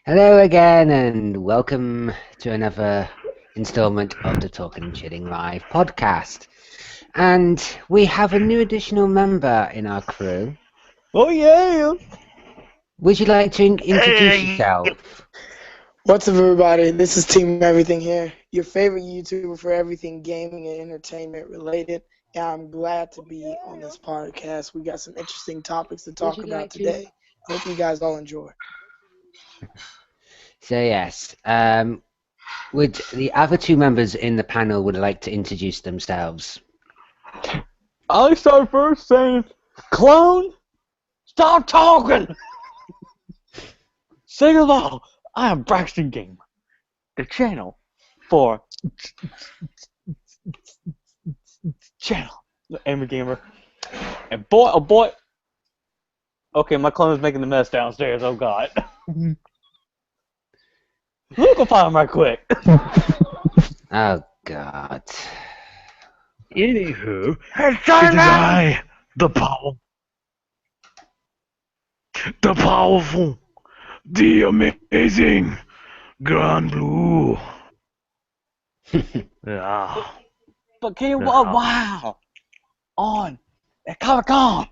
Hello again, and welcome to another installment of the Talking and Chilling Live podcast. And we have a new additional member in our crew. Oh yeah! Would you like to introduce yourself? What's up, everybody? This is Team Everything here, your favorite YouTuber for everything gaming and entertainment related. And I'm glad to be on this podcast. We got some interesting topics to talk about today. Hope you guys all enjoy. So yes, would the other two members in the panel would like to introduce themselves? I'll start first saying, clone, stop talking! Second of all, I am Braxton Gamer, the channel for Gamer Gamer. And boy, oh boy, okay, my clone is making the mess downstairs, oh god. Look, I'll find him right quick. Oh God. Anywho, it is I, the powerful, the amazing Grand Blue. Yeah. But can you, wow, on at Comic-Con.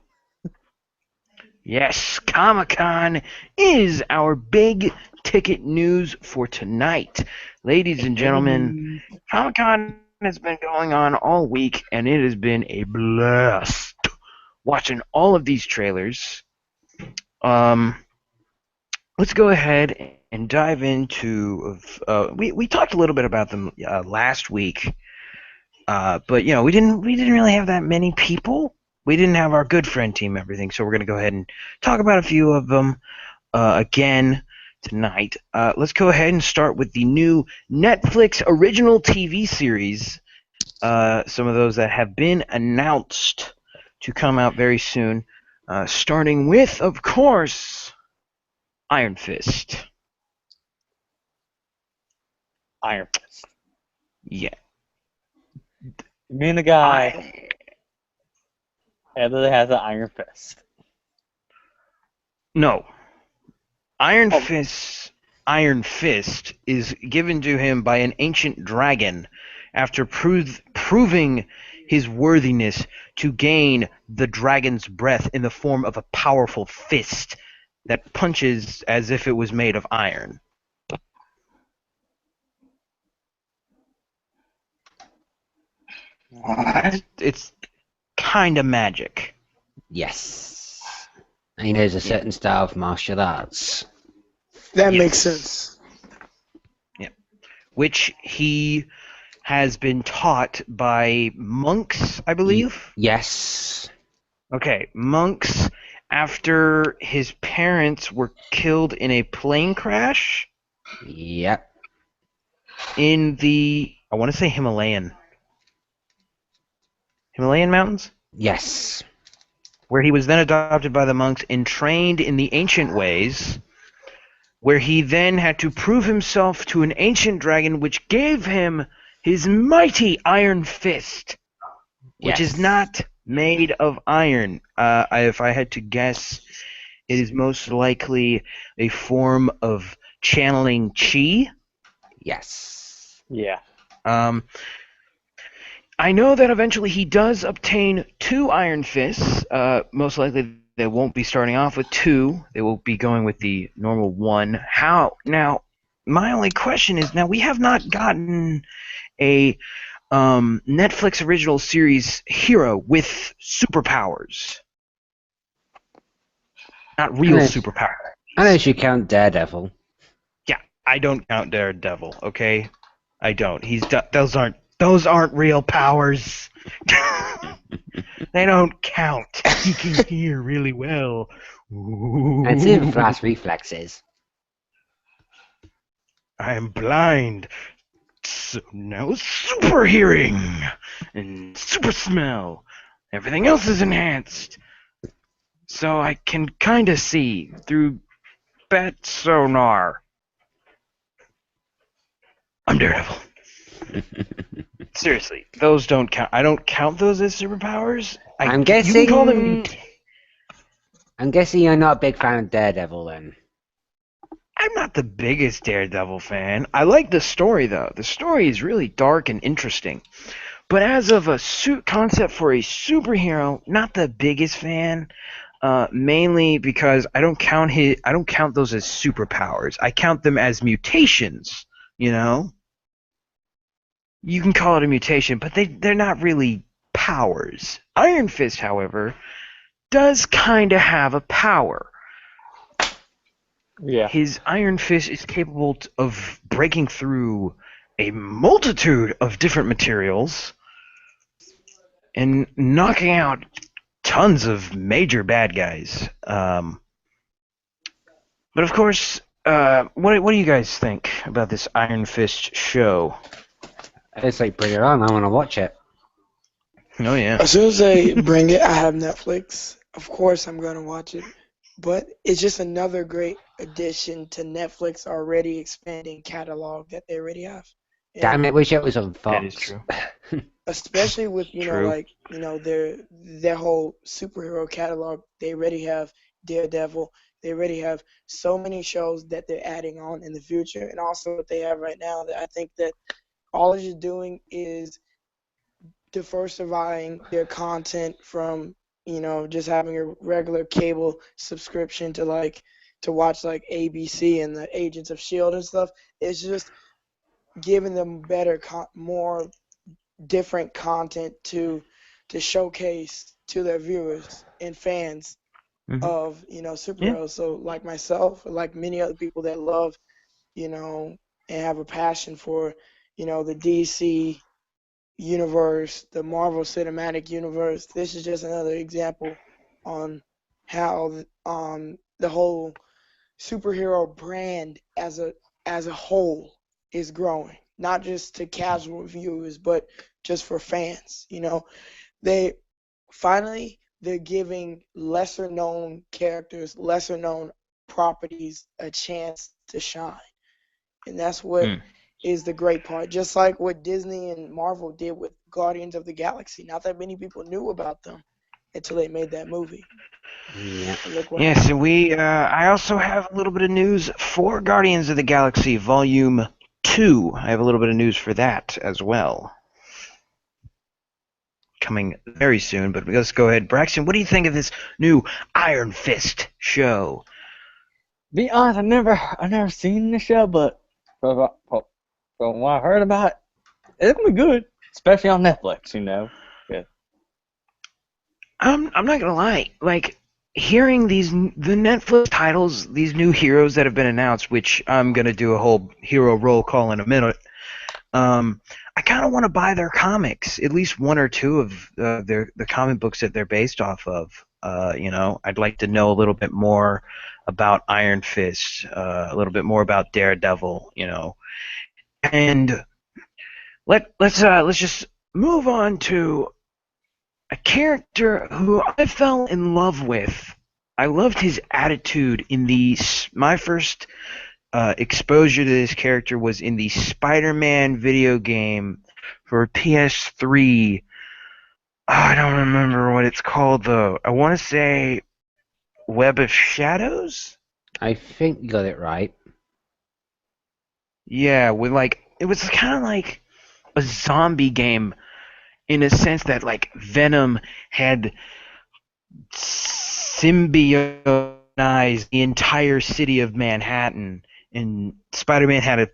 Yes, Comic-Con is our big ticket news for tonight. Ladies and gentlemen, Comic-Con has been going on all week, and it has been a blast watching all of these trailers. Let's go ahead and dive into. We talked a little bit about them last week, but we didn't really have that many people. We didn't have our good friend team, everything. So we're gonna go ahead and talk about a few of them again tonight. Let's go ahead and start with the new Netflix original TV series. Some of those that have been announced to come out very soon. Starting with, of course, Iron Fist. Iron Fist. Yeah. Me and the guy that has an Iron Fist. No. Iron Fist is given to him by an ancient dragon after proving his worthiness to gain the dragon's breath in the form of a powerful fist that punches as if it was made of iron. What? It's kind of magic. Yes. And he knows a certain style of martial arts. That Yes. makes sense. Yeah. Which he has been taught by monks, I believe. Yes. Okay, monks after his parents were killed in a plane crash Yep. in the, I want to say Himalayan mountains, Yes. where he was then adopted by the monks and trained in the ancient ways, where he then had to prove himself to an ancient dragon, which gave him his mighty Iron Fist, which is not made of iron. If I had to guess, it is most likely a form of channeling chi. Yes. Yeah. I know that eventually he does obtain 2 Iron Fists. Most likely they won't be starting off with 2. They will be going with the normal 1. How? Now, my only question is, now we have not gotten a Netflix original series hero with superpowers. Not real superpowers. Unless you count Daredevil. Yeah, I don't count Daredevil, okay? I don't. Those aren't real powers. They don't count. He can hear really well. Ooh. And see flash reflexes. I am blind. So now super hearing and super smell. Everything else is enhanced. So I can kind of see through bat sonar. I'm Daredevil. Seriously, those don't count. I don't count those as superpowers. I'm You can call them. guessing you're not a big fan of Daredevil then. I'm not the biggest Daredevil fan. I like the story, though. The story is really dark and interesting. But as of a concept for a superhero, not the biggest fan. Mainly because I don't count those as superpowers. I count them as mutations. You know, you can call it a mutation, but they're not really powers. Iron Fist, however, does kind of have a power. Yeah. His Iron Fist is capable of breaking through a multitude of different materials and knocking out tons of major bad guys. But of course, what do you guys think about this Iron Fist show? It's like, bring it on. I want to watch it. Oh yeah. As soon as they bring it, I have Netflix. Of course, I'm going to watch it. But it's just another great addition to Netflix already expanding catalog that they already have. Damn it, wish it was on Fox. That is true. Especially with, True. their whole superhero catalog. They already have Daredevil. They already have so many shows that they're adding on in the future. And also what they have right now, that I think that all it's doing is diversifying their content from, just having a regular cable subscription to watch like ABC and the Agents of Shield and stuff. It's just giving them better, more different content to showcase to their viewers and fans of superheroes. Yeah. So like myself, like many other people that love, and have a passion for, the DC universe, the Marvel Cinematic Universe. This is just another example on how the whole superhero brand as a whole is growing, not just to casual viewers, but just for fans. They're giving lesser known characters, lesser known properties a chance to shine, and that's what is the great part. Just like what Disney and Marvel did with Guardians of the Galaxy. Not that many people knew about them until they made that movie. Yeah. And look what Yes, happened. and I also have a little bit of news for Guardians of the Galaxy Volume 2. I have a little bit of news for that as well. Coming very soon, but let's go ahead. Braxton, what do you think of this new Iron Fist show? Be honest, I never seen the show, but from what I heard about it, it's gonna be good, especially on Netflix. Yeah. I'm not gonna lie. Like hearing the Netflix titles, these new heroes that have been announced, which I'm gonna do a whole hero roll call in a minute. I kind of want to buy their comics, at least one or two of the comic books that they're based off of. I'd like to know a little bit more about Iron Fist, a little bit more about Daredevil, and let's just move on to a character who I fell in love with. I loved his attitude in my first exposure to this character was in the Spider-Man video game for PS3. I don't remember what it's called though. I want to say Web of Shadows? I think you got it right. Yeah, it was kind of like a zombie game in a sense that like Venom had symbionized the entire city of Manhattan, and Spider-Man had to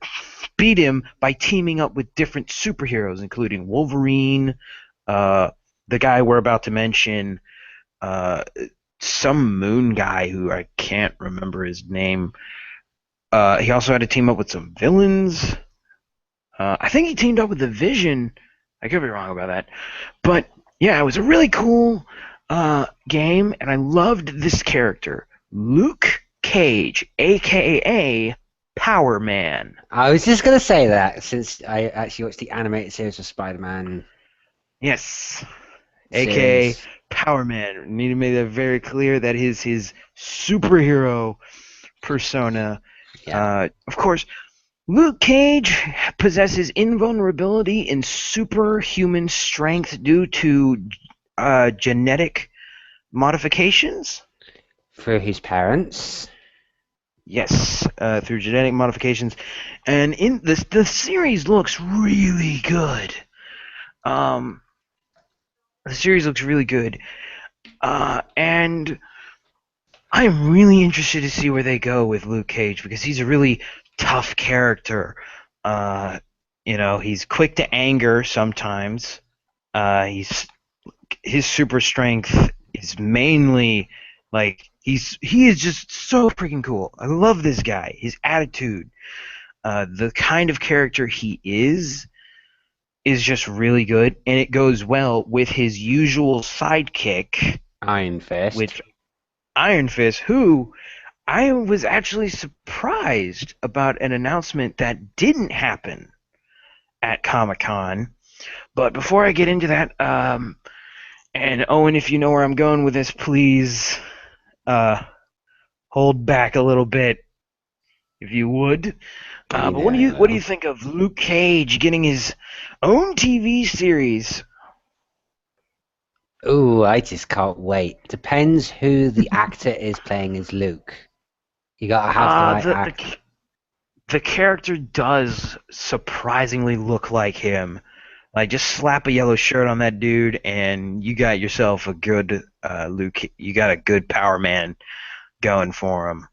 beat him by teaming up with different superheroes, including Wolverine, the guy we're about to mention, some moon guy who I can't remember his name. He also had to team up with some villains. I think he teamed up with the Vision. I could be wrong about that. But, yeah, it was a really cool game, and I loved this character, Luke Cage, a.k.a. Power Man. I was just going to say that, since I actually watched the animated series of Spider-Man. Yes, a.k.a. Power Man. Need to make that very clear. That is his superhero persona. Yeah. Of course, Luke Cage possesses invulnerability and superhuman strength due to genetic modifications. Through his parents. Yes, through genetic modifications, and in the series looks really good. Um, the series looks really good, and I'm really interested to see where they go with Luke Cage because he's a really tough character. Uh, he's quick to anger sometimes. He's his super strength is mainly like he is just so freaking cool. I love this guy. His attitude, the kind of character he is just really good, and it goes well with his usual sidekick, Iron Fist. which Iron Fist, who I was actually surprised about an announcement that didn't happen at Comic-Con. But before I get into that, and Owen, if you know where I'm going with this, please hold back a little bit, if you would. But what do you think of Luke Cage getting his own TV series? Ooh, I just can't wait. Depends who the actor is playing as Luke. You gotta have the right actor. The character does surprisingly look like him. Like, just slap a yellow shirt on that dude, and you got yourself a good Luke. You got a good Power Man going for him.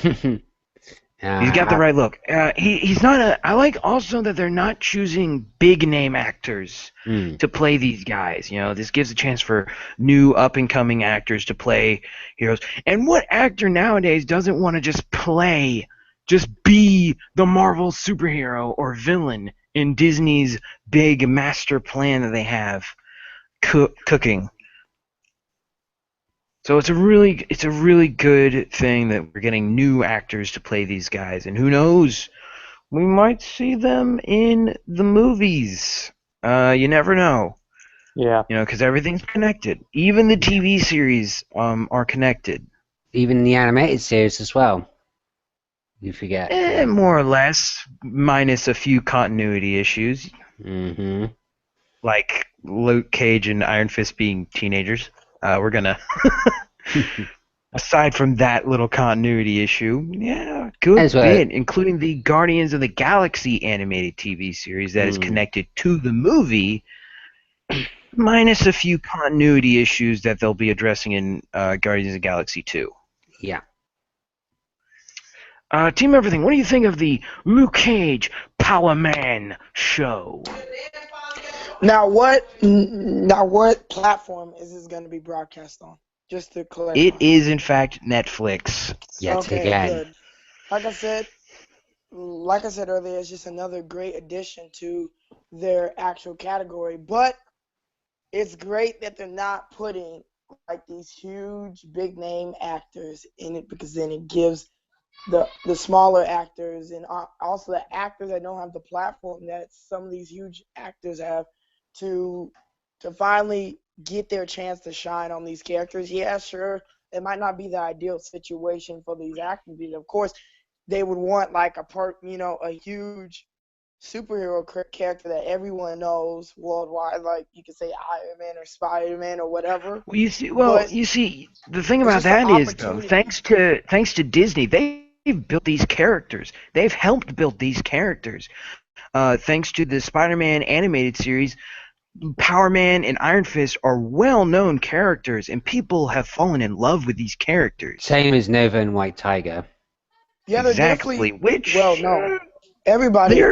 He's got the right look. He's not a. I like also that they're not choosing big name actors to play these guys. This gives a chance for new up and coming actors to play heroes. And what actor nowadays doesn't want to just be the Marvel superhero or villain in Disney's big master plan that they have cooking? So it's a really good thing that we're getting new actors to play these guys, and who knows, we might see them in the movies. You never know. Yeah. Because everything's connected. Even the TV series are connected. Even the animated series as well. You forget. More or less, minus a few continuity issues. Mm-hmm. Like Luke Cage and Iron Fist being teenagers. We're gonna. Aside from that little continuity issue, yeah, good bit, including the Guardians of the Galaxy animated TV series that is connected to the movie, minus a few continuity issues that they'll be addressing in Guardians of the Galaxy 2. Yeah. Team Everything, what do you think of the Luke Cage Power Man show? Now what platform is this going to be broadcast on? Just to clarify. It is, in fact, Netflix. Yet again. Good. Like I said earlier, it's just another great addition to their actual category. But it's great that they're not putting like these huge big name actors in it, because then it gives the smaller actors and also the actors that don't have the platform that some of these huge actors have to finally get their chance to shine on these characters. Yeah, sure, it might not be the ideal situation for these actors, because of course they would want like a huge superhero character that everyone knows worldwide, like you could say Iron Man or Spider-Man or whatever. You see, the thing about that is, though, thanks to Disney, they've built these characters. They've helped build these characters. Thanks to the Spider-Man animated series, Power Man and Iron Fist are well-known characters, and people have fallen in love with these characters. Same as Nova and White Tiger. Yeah, they're exactly. no, everybody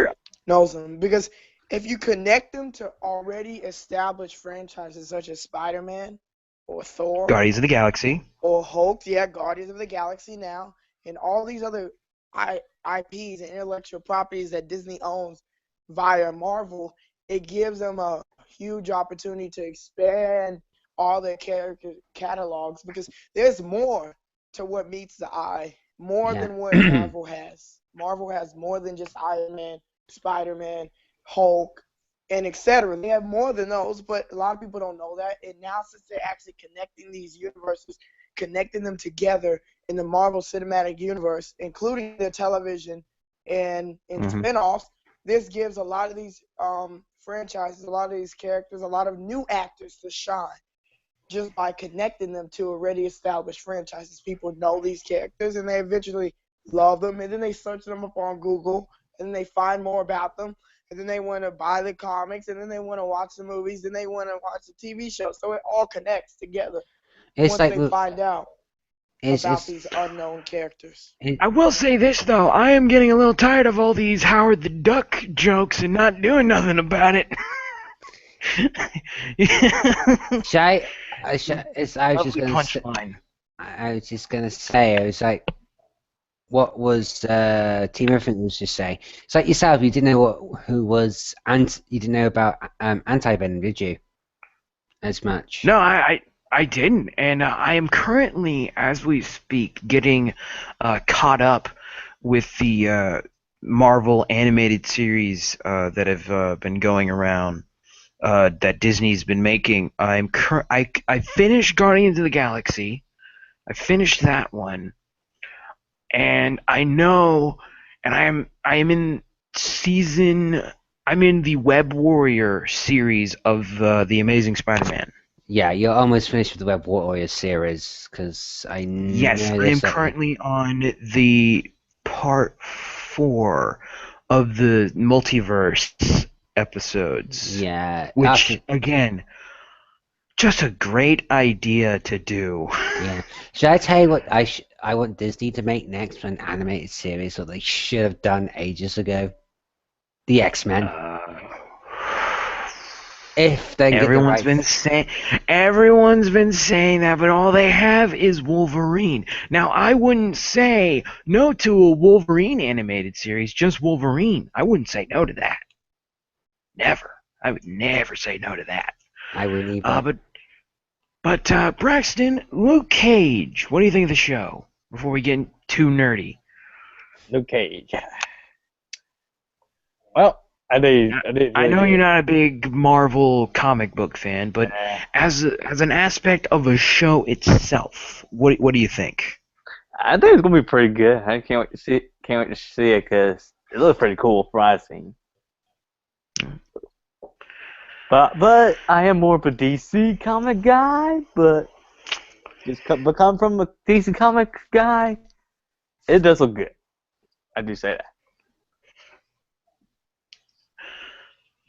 knows them, because if you connect them to already established franchises such as Spider-Man or Thor, Guardians of the Galaxy, or Hulk, Guardians of the Galaxy now, and all these other IPs and intellectual properties that Disney owns via Marvel, it gives them a huge opportunity to expand all their character catalogs, because there's more to what meets the eye, more than what Marvel has. Marvel has more than just Iron Man, Spider-Man, Hulk, and etc. They have more than those, but a lot of people don't know that. And now, since they're actually connecting these universes, connecting them together in the Marvel Cinematic Universe, including their television and spinoffs, this gives a lot of these franchises, a lot of these characters, a lot of new actors to shine. just by connecting them to already established franchises. People know these characters, and they eventually love them, and then they search them up on Google, and then they find more about them, and then they want to buy the comics, and then they want to watch the movies, and they want to watch the TV show. So it all connects together It's once like they find out about it's these unknown characters. I will say this though, I am getting a little tired of all these Howard the Duck jokes and not doing nothing about it. Shy. I was just Lovely gonna say, punchline. I was just gonna say, I was like, what was Team Everything was just saying? It's like yourself, you didn't know who was, and you didn't know about Anti-Venom, did you? As much. No, I didn't, and I am currently, as we speak, getting caught up with the Marvel animated series that have been going around that Disney's been making. I finished Guardians of the Galaxy. I finished that one, and I know, and I am in season. I'm in the Web Warrior series of the Amazing Spider-Man. Yeah, you're almost finished with the Web Warrior series, because I know Yes, I am currently on the part 4 of the multiverse episodes. Yeah. Which, again, just a great idea to do. Yeah. Should I tell you what I want Disney to make next for an animated series that they should have done ages ago? The X-Men. If they get the Everyone's been saying that, but all they have is Wolverine. Now, I wouldn't say no to a Wolverine animated series, just Wolverine. I wouldn't say no to that. Never. I would never say no to that. I wouldn't either. But Braxton, Luke Cage, what do you think of the show? Before we get too nerdy. Luke Cage. Well, I did. I know you're not a big Marvel comic book fan, but as an aspect of a show itself, what do you think? I think it's gonna be pretty good. I can't wait to see it. Can't wait to see it because it looks pretty cool from what I've seen. But I am more of a DC comic guy. But come from a DC comic guy, it does look good. I do say that.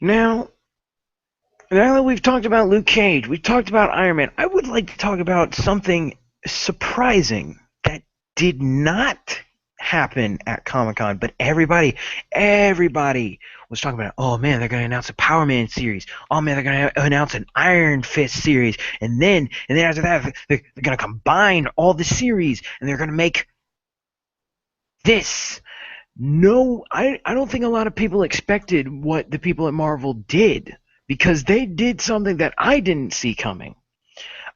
Now that we've talked about Luke Cage, we've talked about Iron Man, I would like to talk about something surprising that did not happen at Comic-Con, but everybody was talking about it. Oh man, they're going to announce a Power Man series. Oh man, they're going to announce an Iron Fist series. And then after that, they're going to combine all the series, and they're going to make this. No, I don't think a lot of people expected what the people at Marvel did, because they did something that I didn't see coming.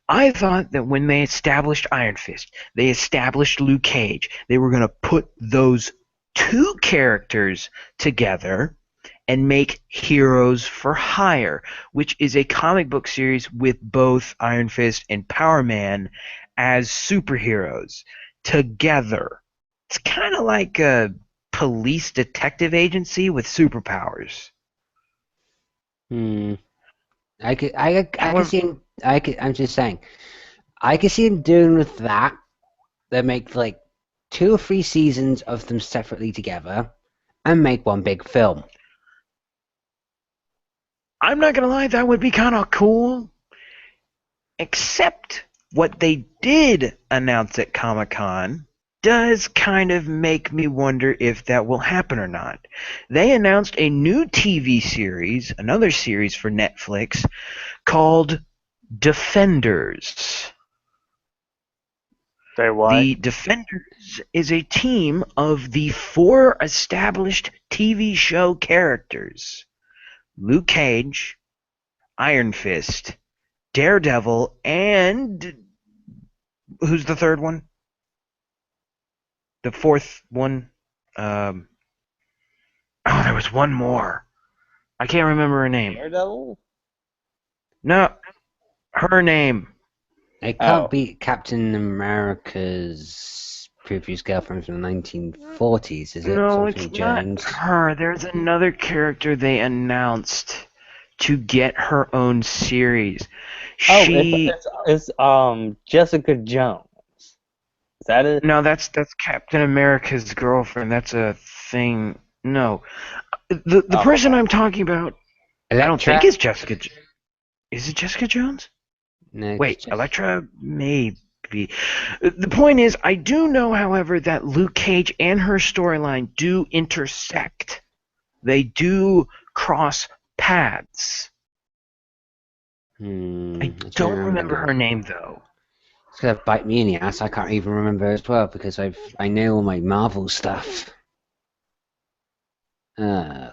I thought that when they established Iron Fist, they established Luke Cage, they were going to put those two characters together and make Heroes for Hire, which is a comic book series with both Iron Fist and Power Man as superheroes together. It's kind of like a police detective agency with superpowers. I could see him. I'm just saying, I could see him doing with that. They make like 2 or 3 seasons of them separately together, and make one big film. I'm not gonna lie, that would be kind of cool. Except what they did announce at Comic-Con does kind of make me wonder if that will happen or not. They announced a new TV series, another series for Netflix, called Defenders. Say what? The Defenders is a team of the 4 established TV show characters: Luke Cage, Iron Fist, Daredevil, and who's the third one? The fourth one, there was one more. I can't remember her name. Daredevil? No, her name. It can't be Captain America's previous girlfriend from the 1940s, is it? No, Something it's Jones? not her. There's another character they announced to get her own series. Oh, She it's Jessica Jones. Is that it? no, that's Captain America's girlfriend. That's a thing. No, the Oh, person I'm talking about, I don't think Electra? is Jessica. Is it Jessica Jones? No, Wait, Elektra? Maybe. The point is, I do know, however, that Luke Cage and her storyline do intersect. They do cross paths. I I don't remember remember now. her name, though. It's gonna bite me in the ass. I can't even remember as well because I know all my Marvel stuff.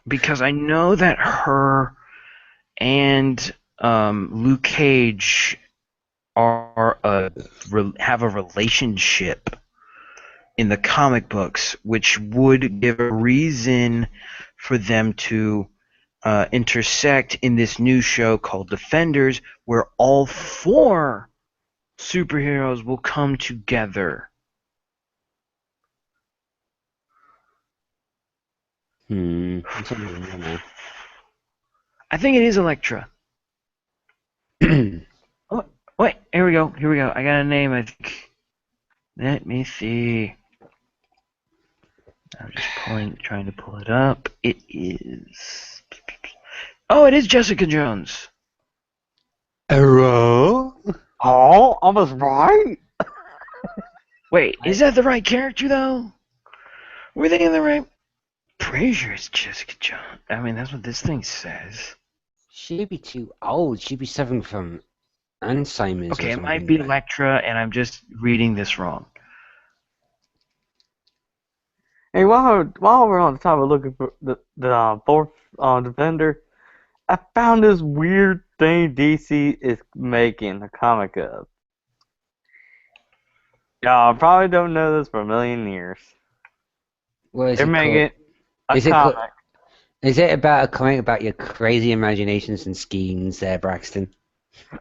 Because I know that her and Luke Cage have a relationship in the comic books, which would give a reason for them to intersect in this new show called Defenders, where all four superheroes will come together. I'm trying to remember I think it is Elektra. now. Oh, wait, here we go. I got a name, I think. Let me see. I'm just trying to pull it up. It is. Oh, it is Jessica Jones. Hello? Oh, I was right. Wait, is that the right character though? Were they in the right? Pretty sure it's Jessica Jones. I mean, that's what this thing says. She'd be too old. She'd be suffering from Alzheimer's Okay, or it something. might be Elektra, and I'm just reading this wrong. Hey, while we're on the topic of looking for the fourth Defender, I found this weird thing DC is making a comic of. Y'all probably don't know this for a million years. What is They're it making called? a comic. Is it about a comic about your crazy imaginations and schemes there, Braxton?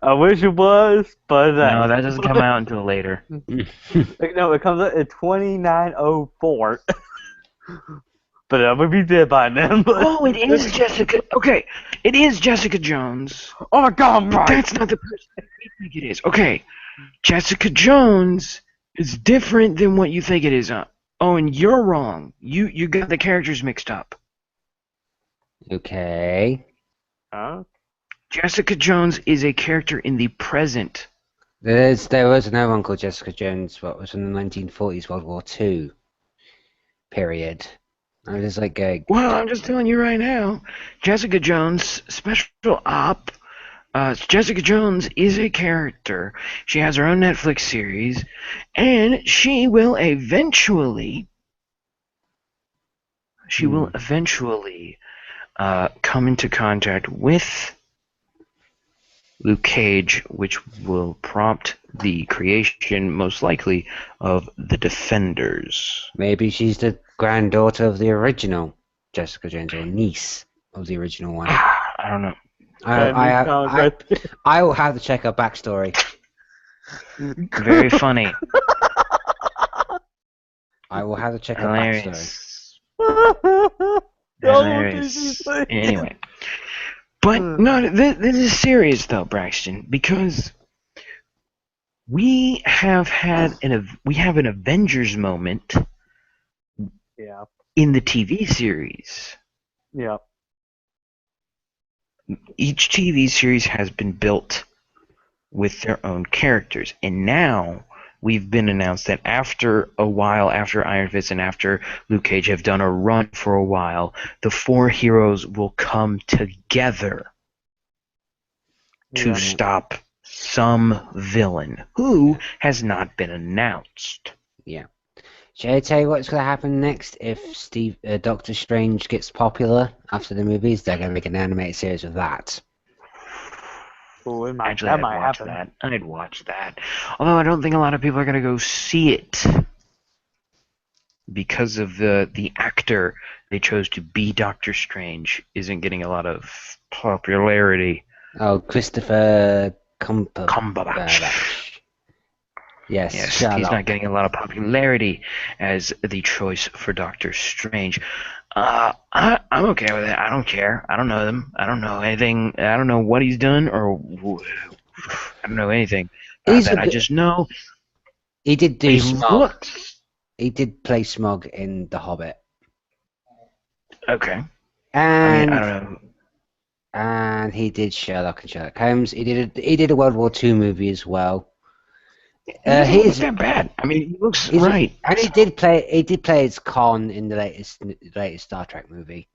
I wish it was, but No, that doesn't come out until later. no, it comes out in 2904. But I would be dead by then. But Oh, it is Jessica. Okay, it is Jessica Jones. oh my God, I'm But right. that's not the person I think it is. Okay, Jessica Jones is different than what you think it is. Oh, and you're wrong. You got the characters mixed up. Okay. Huh? Jessica Jones is a character in the present. There was another one called Jessica Jones, what was in the 1940s, World War II period. I was like going, Well, I'm just telling you right now, Jessica Jones, special op. Jessica Jones is a character. She has her own Netflix series, and she will eventually come into contact with Luke Cage, which will prompt the creation, most likely, of the Defenders. maybe she's the granddaughter of the original Jessica Jones or niece of the original one. I don't know. I will have to check her backstory. Very funny. I will have to check her backstory. Hilarious. Anyway. But no, this is serious though, Braxton, because we have an Avengers moment Yeah. in the TV series. Yeah. Each TV series has been built with their own characters, and now we've been announced that after a while, after Iron Fist and after Luke Cage have done a run for a while, the four heroes will come together to stop some villain who has not been announced. Yeah. Shall I tell you what's going to happen next if Doctor Strange gets popular after the movies? They're going to make an animated series of that. Oh, Actually, that I'd might watch happen. that. I'd watch that. Although I don't think a lot of people are going to go see it because of the actor they chose to be Doctor Strange isn't getting a lot of popularity. Oh, Christopher Cumberbatch. Yes, Yes, Sherlock. he's not getting a lot of popularity as the choice for Doctor Strange. I'm okay with it. I don't care. I don't know him. I don't know anything. I don't know what he's done or I don't know anything about He's a that. I bit, just know he did do he Smog. looks He did play Smog in The Hobbit. okay. I mean, I And don't know. he did Sherlock and Sherlock Holmes. He did a World War II movie as well. He doesn't look He's that bad. I mean, he looks he's right. and he did play as Khan in the latest Star Trek movie.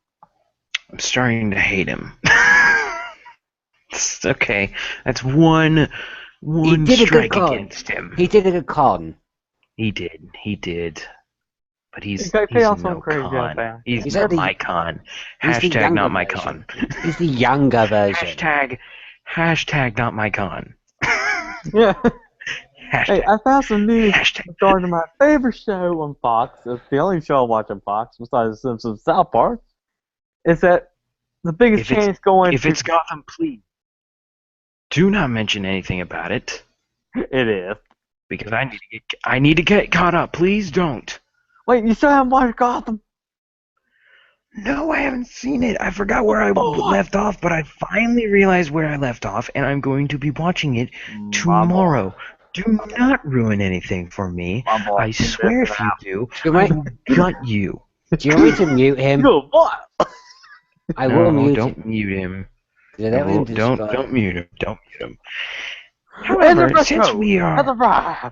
I'm starting to hate him. It's okay. That's one He did a good strike Khan. against him. He did a good Khan. He did. But he's Chaos no went crazy out con. there. He's He's not like my con. He's the Hashtag younger not my version. con. He's the younger version. Hashtag not my con. Yeah. Hashtag. Hey, I found some news Hashtag. regarding my favorite show on Fox. It's the only show I watch on Fox besides The Simpsons, South Park. Is that the biggest If it's- chance going If to... it's Gotham, please do not mention anything about it It is. because I need to get caught up. Please don't. Wait, you still haven't watched Gotham? No, I haven't seen it. I forgot where I left off, but I finally realized where I left off, and I'm going to be watching it tomorrow. Do not ruin anything for me. My boy, I swear if you do, Do you I want, will gut you. do you want me to mute him? Good boy. I will No, mute don't him. mute him. I don't want him to Don't describe- mute him. Don't mute him. And the However, since retro. we That's a are ride.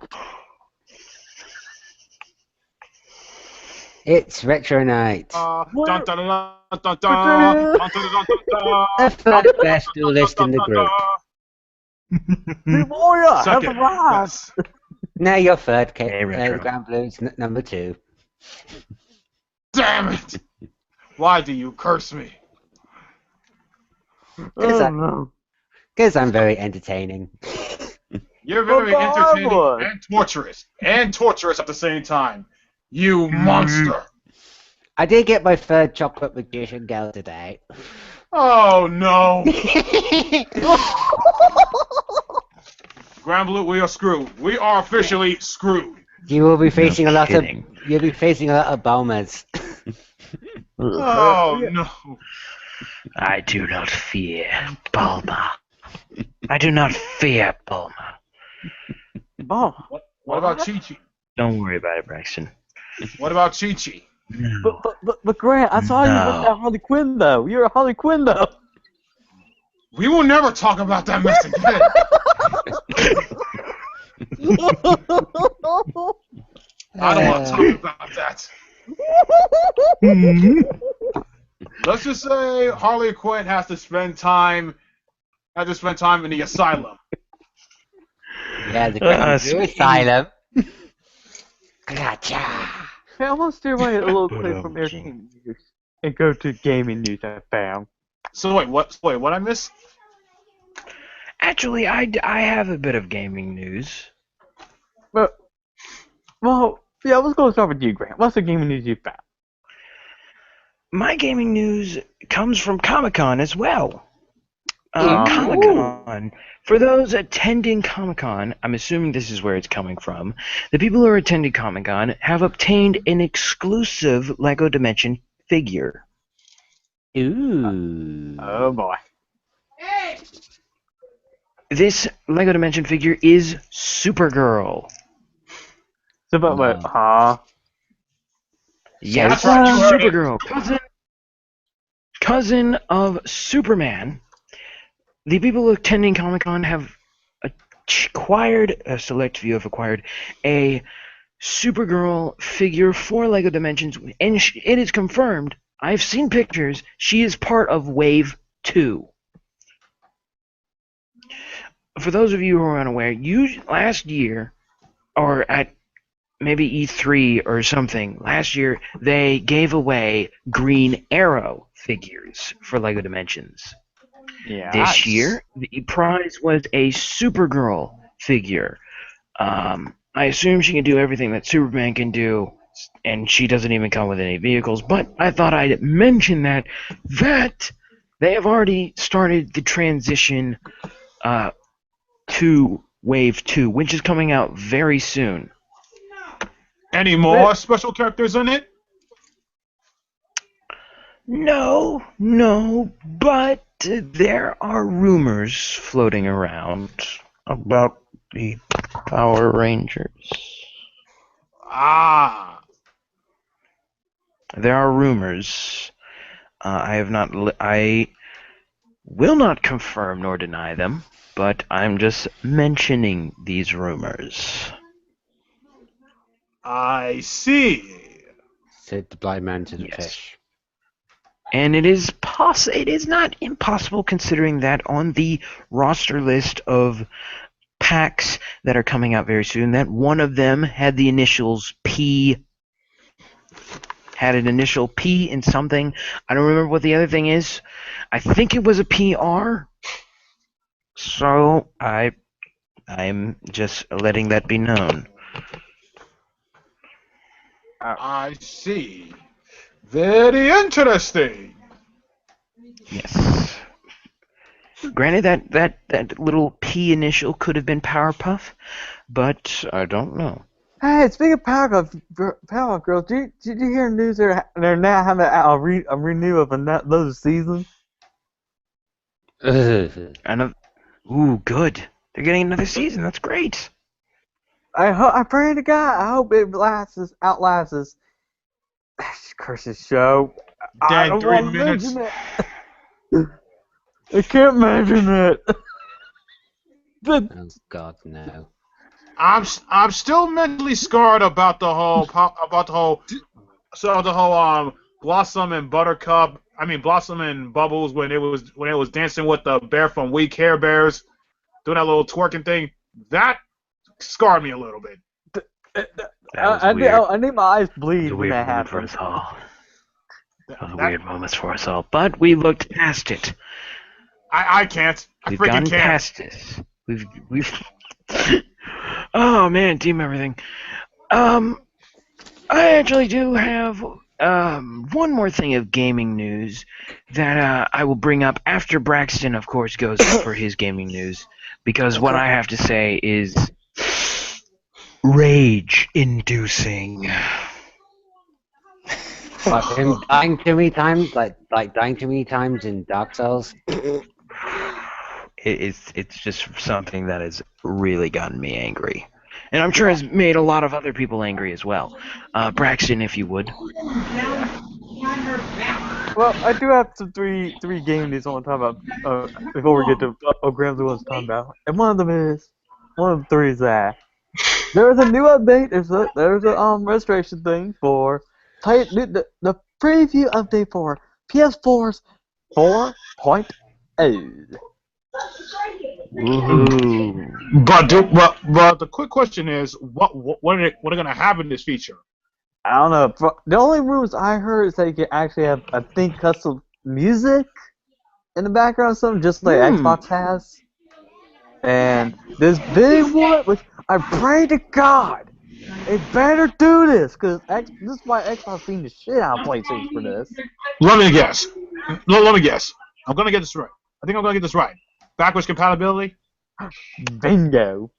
It's Retro Night. What? Dun, dun, dun, dun, dun, dun, dun, dun, dun, dun, The dun. third best duelist in the group. Big warrior. That's a Second ride. best. Now you're third, Hey, Retro. Grand Blues number 2. Damn it! Why do you curse me? Oh, no. Because I'm very entertaining. You're very But entertaining marvelous. and torturous at the same time. You monster! I did get my third chocolate magician girl today. Oh no! Grand Blue, we are screwed. We are officially screwed. You will be facing a lot kidding. of. You'll be facing a lot of bombers. Oh no! I do not fear Bulma. I do not fear Bulma. Oh, What about Chi Chi? Don't worry about it, Braxton. What about Chi Chi? No. but Grant, I saw you with No. that Harley Quinn though. You're a Harley Quinn though. We will never talk about that mess again. I don't want to talk about that. Let's just say Harley Quinn has to spend time in the asylum. Yeah, the Grand Blue speaking- Asylum. Gotcha. Hey, I want to steer away a little clip from entertainment news and go to gaming news I found. So wait, what I missed? Actually, I have a bit of gaming news. But, well, yeah, let's go start with you, Grant. What's the gaming news you found? My gaming news comes from Comic-Con as well. Ooh. Comic-Con. For those attending Comic-Con, I'm assuming this is where it's coming from, the people who are attending Comic-Con have obtained an exclusive LEGO Dimension figure. Ooh. Oh boy. This LEGO Dimension figure is Supergirl. So, but wait, Yes, That's right, you heard it. Supergirl, cousin of Superman. The people attending Comic-Con have acquired, a select few have acquired, a Supergirl figure for LEGO Dimensions, and it is confirmed, I've seen pictures, she is part of Wave 2. For those of you who are unaware, last year, or at maybe E3 or something, last year they gave away Green Arrow figures for LEGO Dimensions. yeah. This year, the prize was a Supergirl figure. I assume she can do everything that Superman can do, and she doesn't even come with any vehicles, but I thought I'd mention that they have already started the transition to Wave 2, which is coming out very soon. Any more special characters in it? No, but there are rumors floating around about the Power Rangers. Ah, There are rumors. I have not. I will not confirm nor deny them, but I'm just mentioning these rumors. I see. Said the blind man to the Yes. fish. And it is not impossible, considering that on the roster list of packs that are coming out very soon, that one of them had the initials P. Had an initial P in something. I don't remember what the other thing is. I think it was a PR. So I'm just letting that be known. I see. Very interesting. Yes. Granted, that little P initial could have been Powerpuff, but I don't know. Hey, speaking of Powerpuff Girls, did you hear news? They're now having a renew of another season. Ooh, good. They're getting another season. That's great. I pray to God. I hope it outlasts this cursed show. I Dang, don't 3 want to minutes. mention it. I can't mention it. Oh God, no. I'm still mentally scarred about the whole Blossom and Buttercup. I mean Blossom and Bubbles when it was dancing with the bear from We Care Bears, doing that little twerking thing. That scarred me a little bit. That was weird. I need my eyes It bleed was a when weird that moment for happens. us all. It was a That- weird moment for us all. But we looked past it. I can't. I We've freaking gotten can't. past this. We've Oh man, team everything. I actually do have one more thing of gaming news that I will bring up after Braxton, of course, goes up for his gaming news, because what Okay. I have to say is rage-inducing. Like him dying too many times, like dying too many times in Dark Souls. It's just something that has really gotten me angry. And I'm sure has made a lot of other people angry as well. Braxton, if you would. Well, I do have some three game news I want to talk about before we get to Grams wants to talk about. And one of the three is that there's a new update. There's a registration thing for the preview update for PS4's 4.0. Woohoo. But the quick question is, what are they gonna have in this feature? I don't know. The only rumors I heard is that you can actually have, I think, custom music in the background, or something just like Xbox has. And this big one, which I pray to God, they better do this, because this is why Xbox beating the shit out of PlayStation for this. Let me guess. Let me guess. I'm gonna get this right. I think I'm gonna get this right. Backwards compatibility. Bingo.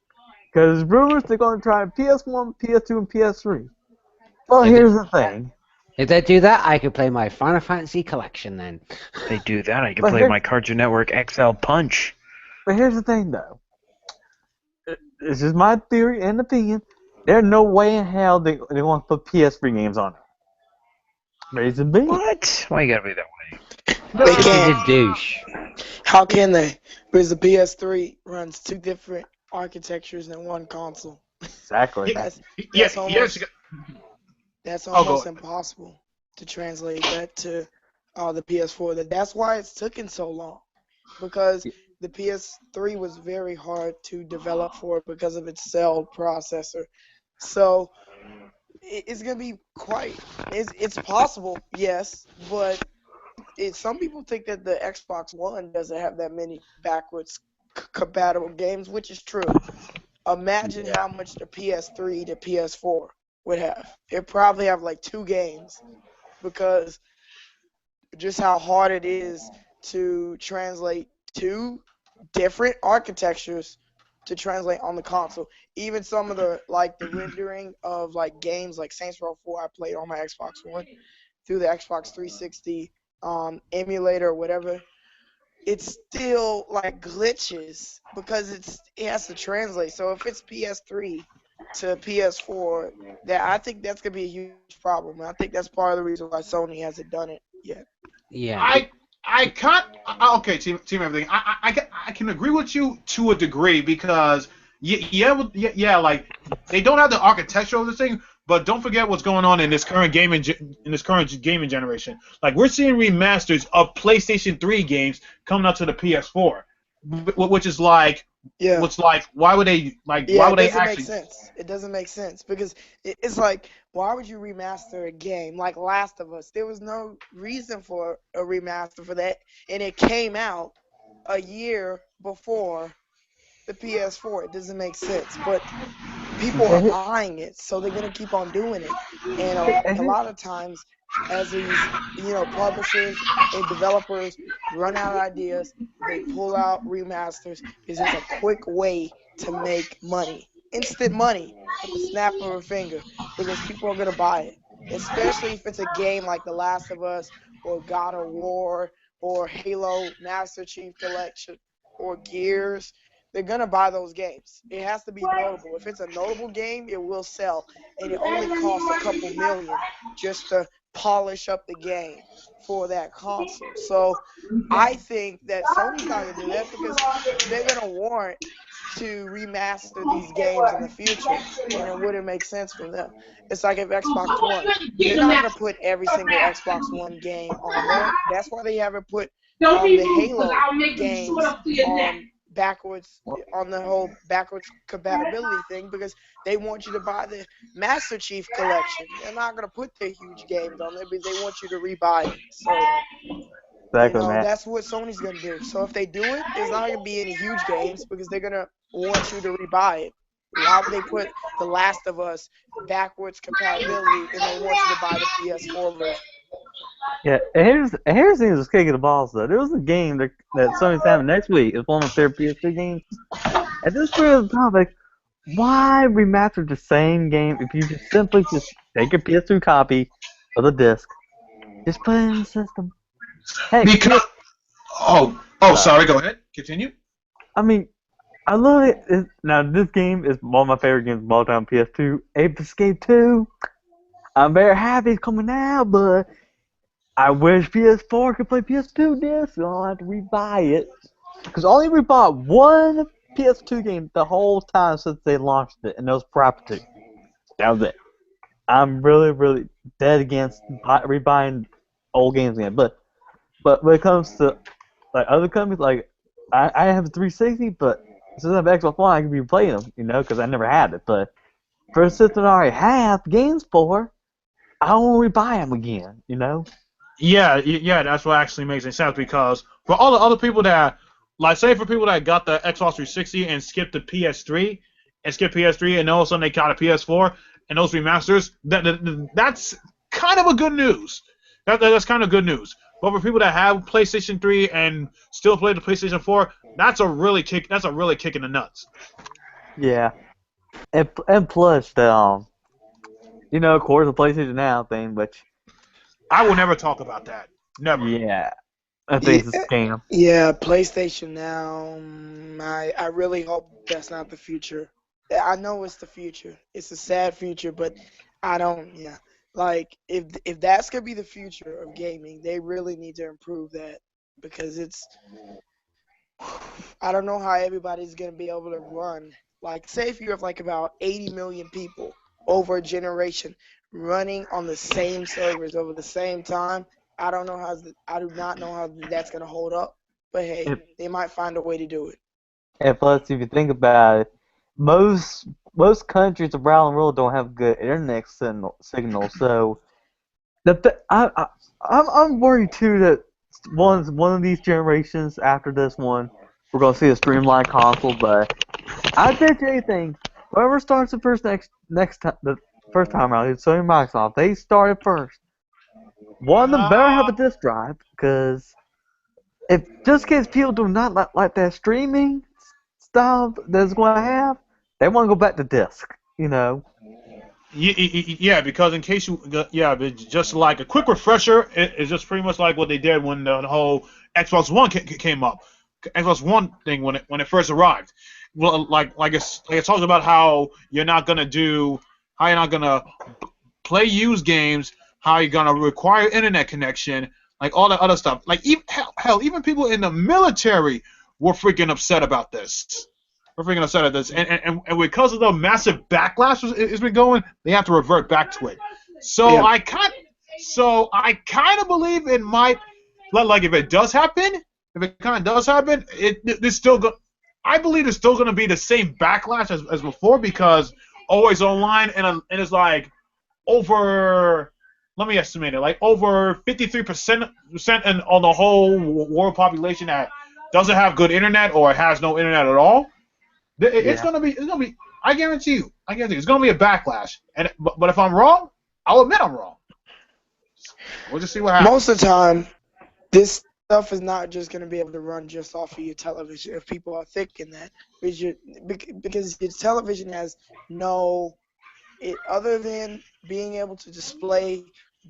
Because rumors they're going to try PS1, PS2, and PS3. Well, If here's the thing. If they do that, I could play my Final Fantasy collection then. If they do that, I can But play here- my Cartoon Network XL Punch. But here's the thing, though. This is my theory and opinion. There's no way in hell they want to put PS3 games on it. Reason being. What? Why you gotta be that way? They He's can't. a douche. How can they? Because the PS3 runs two different architectures in one console. Exactly. That's Yes. almost, that's go almost ahead. impossible to translate that to the PS4. That's why it's taken so long. Because the PS3 was very hard to develop for because of its cell processor. So it's gonna be it's possible, yes, but some people think that the Xbox One doesn't have that many backwards compatible games, which is true. Imagine how much the PS3 to PS4 would have. It probably have like 2 games because just how hard it is to translate 2 different architectures to translate on the console. Even some of the rendering of like games like Saints Row 4 I played on my Xbox One through the Xbox 360 emulator or whatever. it's still like glitches because it has to translate. So if it's PS3 to PS4, I think that's gonna be a huge problem. And I think that's part of the reason why Sony hasn't done it yet. Yeah. I can't. Okay, team everything. I can agree with you to a degree because yeah, like they don't have the architecture of this thing, but don't forget what's going on in this current gaming generation. Like we're seeing remasters of PlayStation 3 games coming out to the PS4, which is like, Yeah. why would they Yeah, it doesn't make actually? sense. It doesn't make sense because it's like, why would you remaster a game like Last of Us? There was no reason for a remaster for that, and it came out a year before the PS4. It doesn't make sense, but people are buying it, so they're gonna keep on doing it. And a lot of times, as these publishers and developers run out of ideas, they pull out remasters because it's a quick way to make money, instant money with the snap of a finger, because people are gonna buy it, especially if it's a game like The Last of Us or God of War or Halo Master Chief Collection or Gears. They're gonna buy those games. It has to be notable. If it's a notable game, it will sell, and it only costs a couple million just to polish up the game for that console. So I think that Sony's not gonna do that because they're gonna want to remaster these games in the future, and it wouldn't make sense for them. It's like if Xbox One, they're not gonna put every single Xbox One game on there. That's why they haven't put the Halo games backwards on the whole backwards compatibility thing, because they want you to buy the Master Chief collection. They're not gonna put their huge games on there because they want you to rebuy it. So Exactly, man. that's what Sony's gonna do. So if they do it, there's not gonna be any huge games because they're gonna want you to rebuy it. Why would they put The Last of Us backwards compatibility and they want you to buy the PS4 version? Yeah, and here's the thing that's kicking the balls though. There was a game that Sony's having next week. It's one of their PS3 games. At this point of the topic, why remaster the same game if you just simply take your PS2 copy of the disc, just put it in the system? Hey, Because sorry, go ahead, continue. I mean, I love it. Now this game is one of my favorite games of all time. PS2, Ape Escape 2. I'm very happy it's coming out, but I wish PS4 could play PS2 discs. I'll have to rebuy it. Because I only rebought one PS2 game the whole time since they launched it, and that was Property. That was it. I'm really, really dead against rebuying old games again. But when it comes to like other companies, like I have a 360, but since I have Xbox One, I can be playing them, because I never had it. But for a system I already have games for, I don't want to rebuy them again, Yeah, that's what actually makes sense because for all the other people that, like, say for people that got the Xbox 360 and skipped the PS3 and all of a sudden they got a PS4 and those remasters, that's kind of a good news. That's kind of good news. But for people that have PlayStation 3 and still play the PlayStation 4, that's a really kick in the nuts. Yeah, and plus the of course the PlayStation Now thing, which I will never talk about that. Never. Yeah, I think it's a scam. Yeah, PlayStation Now. I really hope that's not the future. I know it's the future. It's a sad future, but I don't. Yeah, like if that's gonna be the future of gaming, they really need to improve that because it's. I don't know how everybody's gonna be able to run. Like, say if you have like about 80 million people over a generation running on the same servers over the same time. I do not know how that's gonna hold up. But hey, they might find a way to do it. And plus, if you think about it, most countries around the world don't have good internet signal. So I'm worried too that one of these generations after this one, we're gonna see a streamlined console. But I bet you anything, whoever starts the first time around, it's Sony and Microsoft. They started first. One of them better have a disk drive, because if just in case people do not like that streaming style that's going to have, they want to go back to disk, Yeah, because in case but just like a quick refresher, it's just pretty much like what they did when the whole Xbox One came up. Xbox One thing when it first arrived. Well, like it talks about how you're not gonna play used games, how you're gonna require internet connection, like all that other stuff. Like even hell, even people in the military were freaking upset about this. We're freaking upset at this, and because of the massive backlash it's been going, they have to revert back to it. So Yeah. I kind of believe it might, like if it does happen, if it kind of does happen, it's still go. I believe it's still going to be the same backlash as before because always online and it's like over. Let me estimate it, like over 53% on the whole world population that doesn't have good internet or has no internet at all. It's Yeah. gonna be. I guarantee you. It's gonna be a backlash. But if I'm wrong, I'll admit I'm wrong. We'll just see what happens. Most of the time, this stuff is not just going to be able to run just off of your television if people are thinking that. Because your television has no, other than being able to display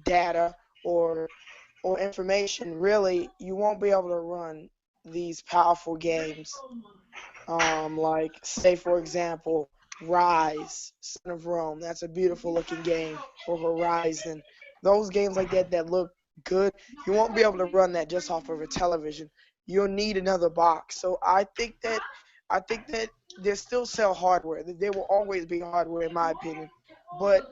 data or information, really, you won't be able to run these powerful games. Like, say, for example, Rise, Son of Rome. That's a beautiful looking game. Or Horizon. Those games like that look good. You won't be able to run that just off of a television. You'll need another box. So I think that they still sell hardware. There will always be hardware, in my opinion. But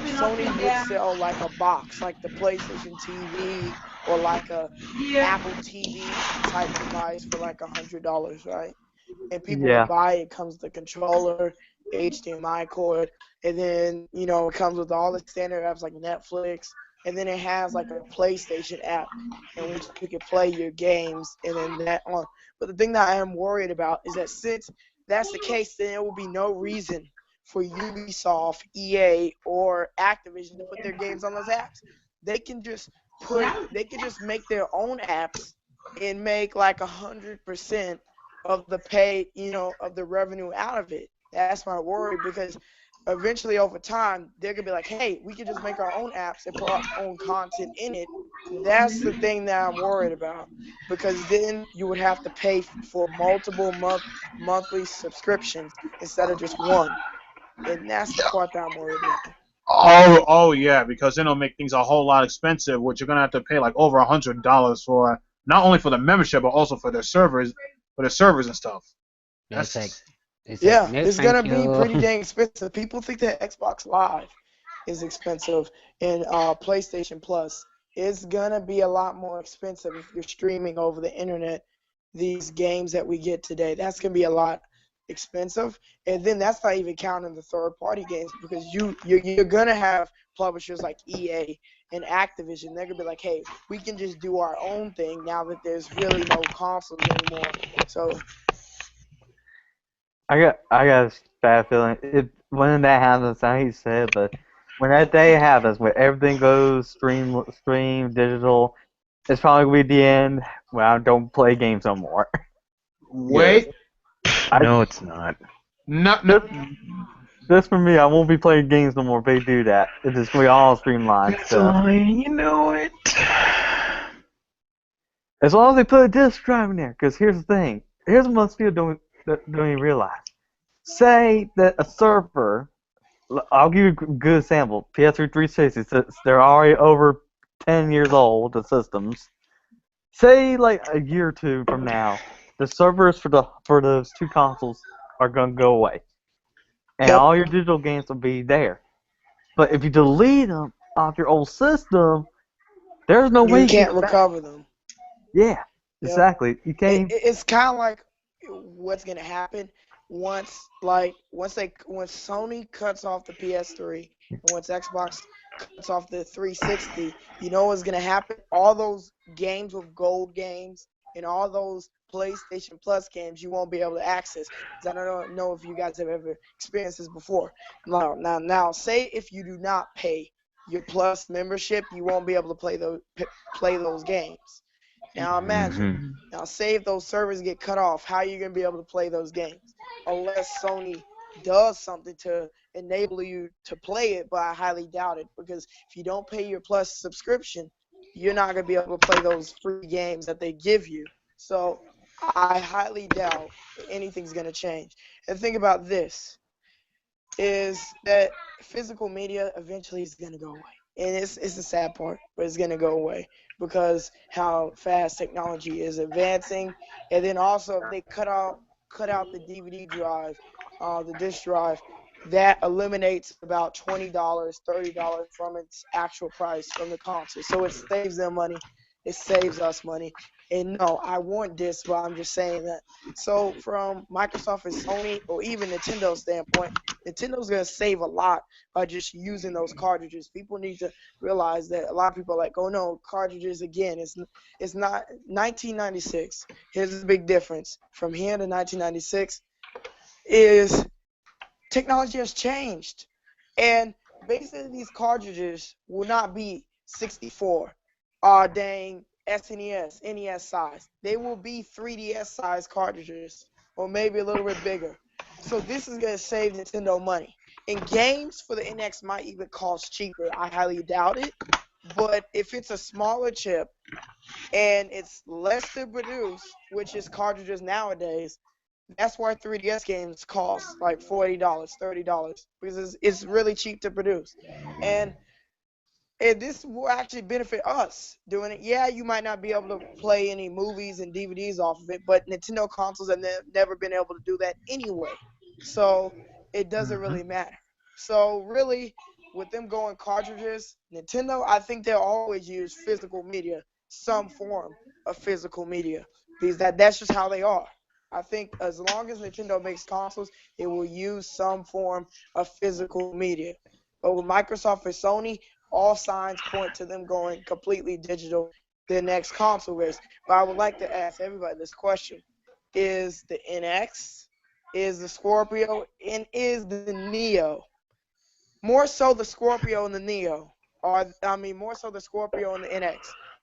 Sony would sell like a box, like the PlayStation TV or like a Apple TV type device for like $100, right? And people would Yeah. buy it. It comes with the controller, HDMI cord, and then it comes with all the standard apps like Netflix, and then it has like a PlayStation app in which you can play your games, and then that on. But the thing that I am worried about is that since that's the case, then there will be no reason for Ubisoft, EA, or Activision to put their games on those apps. They can just make their own apps and make like 100% of the pay, of the revenue out of it. That's my worry because eventually over time they're gonna be like, hey, we can just make our own apps and put our own content in it. That's the thing that I'm worried about because then you would have to pay for multiple monthly subscriptions instead of just one, and that's the part that I'm worried about. Oh yeah, because then it'll make things a whole lot expensive, which you're gonna have to pay like over $100 for, not only for the membership but also for their servers, and stuff. It's like, That's Yeah, no, it's gonna thank be you. pretty dang expensive. People think that Xbox Live is expensive and PlayStation Plus is gonna be a lot more expensive if you're streaming over the internet. These games that we get today, that's gonna be a lot expensive, and then that's not even counting the third-party games because you're gonna have publishers like EA and Activision. They're gonna be like, hey, we can just do our own thing now that there's really no consoles anymore. So I got a bad feeling. When that happens, I hate to say it, but when that day happens, when everything goes stream digital, it's probably gonna be the end. Well, I don't play games no more. Yes. wait. No, it's not. No, Just, just for me, I won't be playing games no more if they do that. It's just gonna be all streamlined It's stuff. lying, you know it. As long as they put a disc drive in there, because here's the thing. Here's what most people don't even realize. Say that a server, I'll give you a good example. PS3 360, they're already over 10 years old, the systems. Say like a year or two from now, the servers for those two consoles are gonna go away, and yep, all your digital games will be there. But if you delete them off your old system, there's no way you you can get can't them back. recover them. Yeah, Yep. exactly. You can't. It's kind of like what's gonna happen once Sony cuts off the PS3 and once Xbox cuts off the 360. You know what's gonna happen? All those games with gold games and all those PlayStation Plus games you won't be able to access. 'Cause I don't know if you guys have ever experienced this before. Now, say if you do not pay your Plus membership, you won't be able to play those games. Now imagine. Mm-hmm. Now say if those servers get cut off, how are you going to be able to play those games? Unless Sony does something to enable you to play it, but I highly doubt it because if you don't pay your Plus subscription, you're not going to be able to play those free games that they give you. So I highly doubt anything's going to change. And think about this, is that physical media eventually is going to go away. And it's the sad part, but it's going to go away because how fast technology is advancing. And then also if they cut out the DVD drive, the disk drive, that eliminates about $20, $30 from its actual price from the console. So it saves them money. It saves us money. And no, I want discs, but I'm just saying that. So from Microsoft and Sony, or even Nintendo's standpoint, Nintendo's going to save a lot by just using those cartridges. People need to realize that a lot of people are like, oh no, cartridges again. It's not 1996. Here's the big difference from here to 1996 is technology has changed. And basically these cartridges will not be 64 dang SNES, NES size. They will be 3DS size cartridges or maybe a little bit bigger. So this is going to save Nintendo money. And games for the NX might even cost cheaper. I highly doubt it. But if it's a smaller chip and it's less to produce, which is cartridges nowadays, that's why 3DS games cost like $40, $30 because it's really cheap to produce. And this will actually benefit us doing it. Yeah, you might not be able to play any movies and DVDs off of it, but Nintendo consoles have never been able to do that anyway. So it doesn't really matter. So really, with them going cartridges, Nintendo, I think they'll always use physical media, some form of physical media, because that's just how they are. I think as long as Nintendo makes consoles, it will use some form of physical media. But with Microsoft and Sony, all signs point to them going completely digital the next console race. But I would like to ask everybody this question. Is the NX, is the Scorpio, and is the Neo, more so the Scorpio and the Neo, more so the Scorpio and the NX,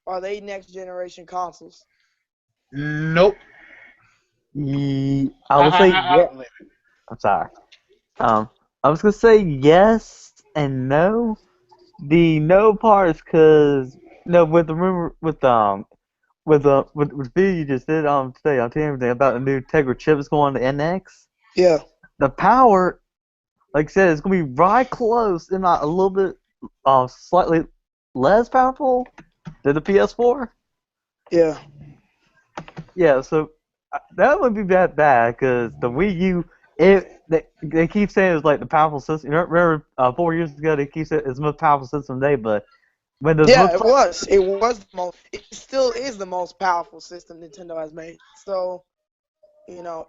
are they next generation consoles? Nope. I will say I yeah. don't believe it. I'm sorry. I was gonna say yes and no. The no part is because with the rumor with the video you just did today on TMZ about the new Tegra chips going to NX. Yeah. The power, like I said, is gonna be right close, if not a little bit, slightly less powerful than the PS4. Yeah. Yeah, so that wouldn't be that bad because the Wii U, they keep saying it was like the powerful system. You remember 4 years ago they keep saying it's the most powerful system today, but when the Yeah, most it still is the most powerful system Nintendo has made. So,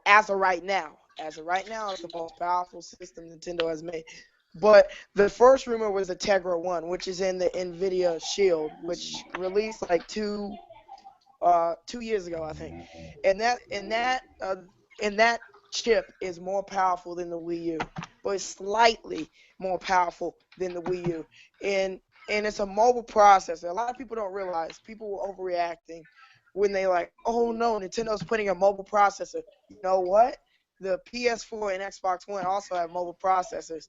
as of right now, it's the most powerful system Nintendo has made. But the first rumor was the Tegra 1, which is in the Nvidia Shield, which released like 2 years ago, I think. And that chip is more powerful than the Wii U, but it's slightly more powerful than the Wii U. And it's a mobile processor. A lot of people don't realize, people were overreacting when they like, oh no, Nintendo's putting a mobile processor. You know what? The PS4 and Xbox One also have mobile processors.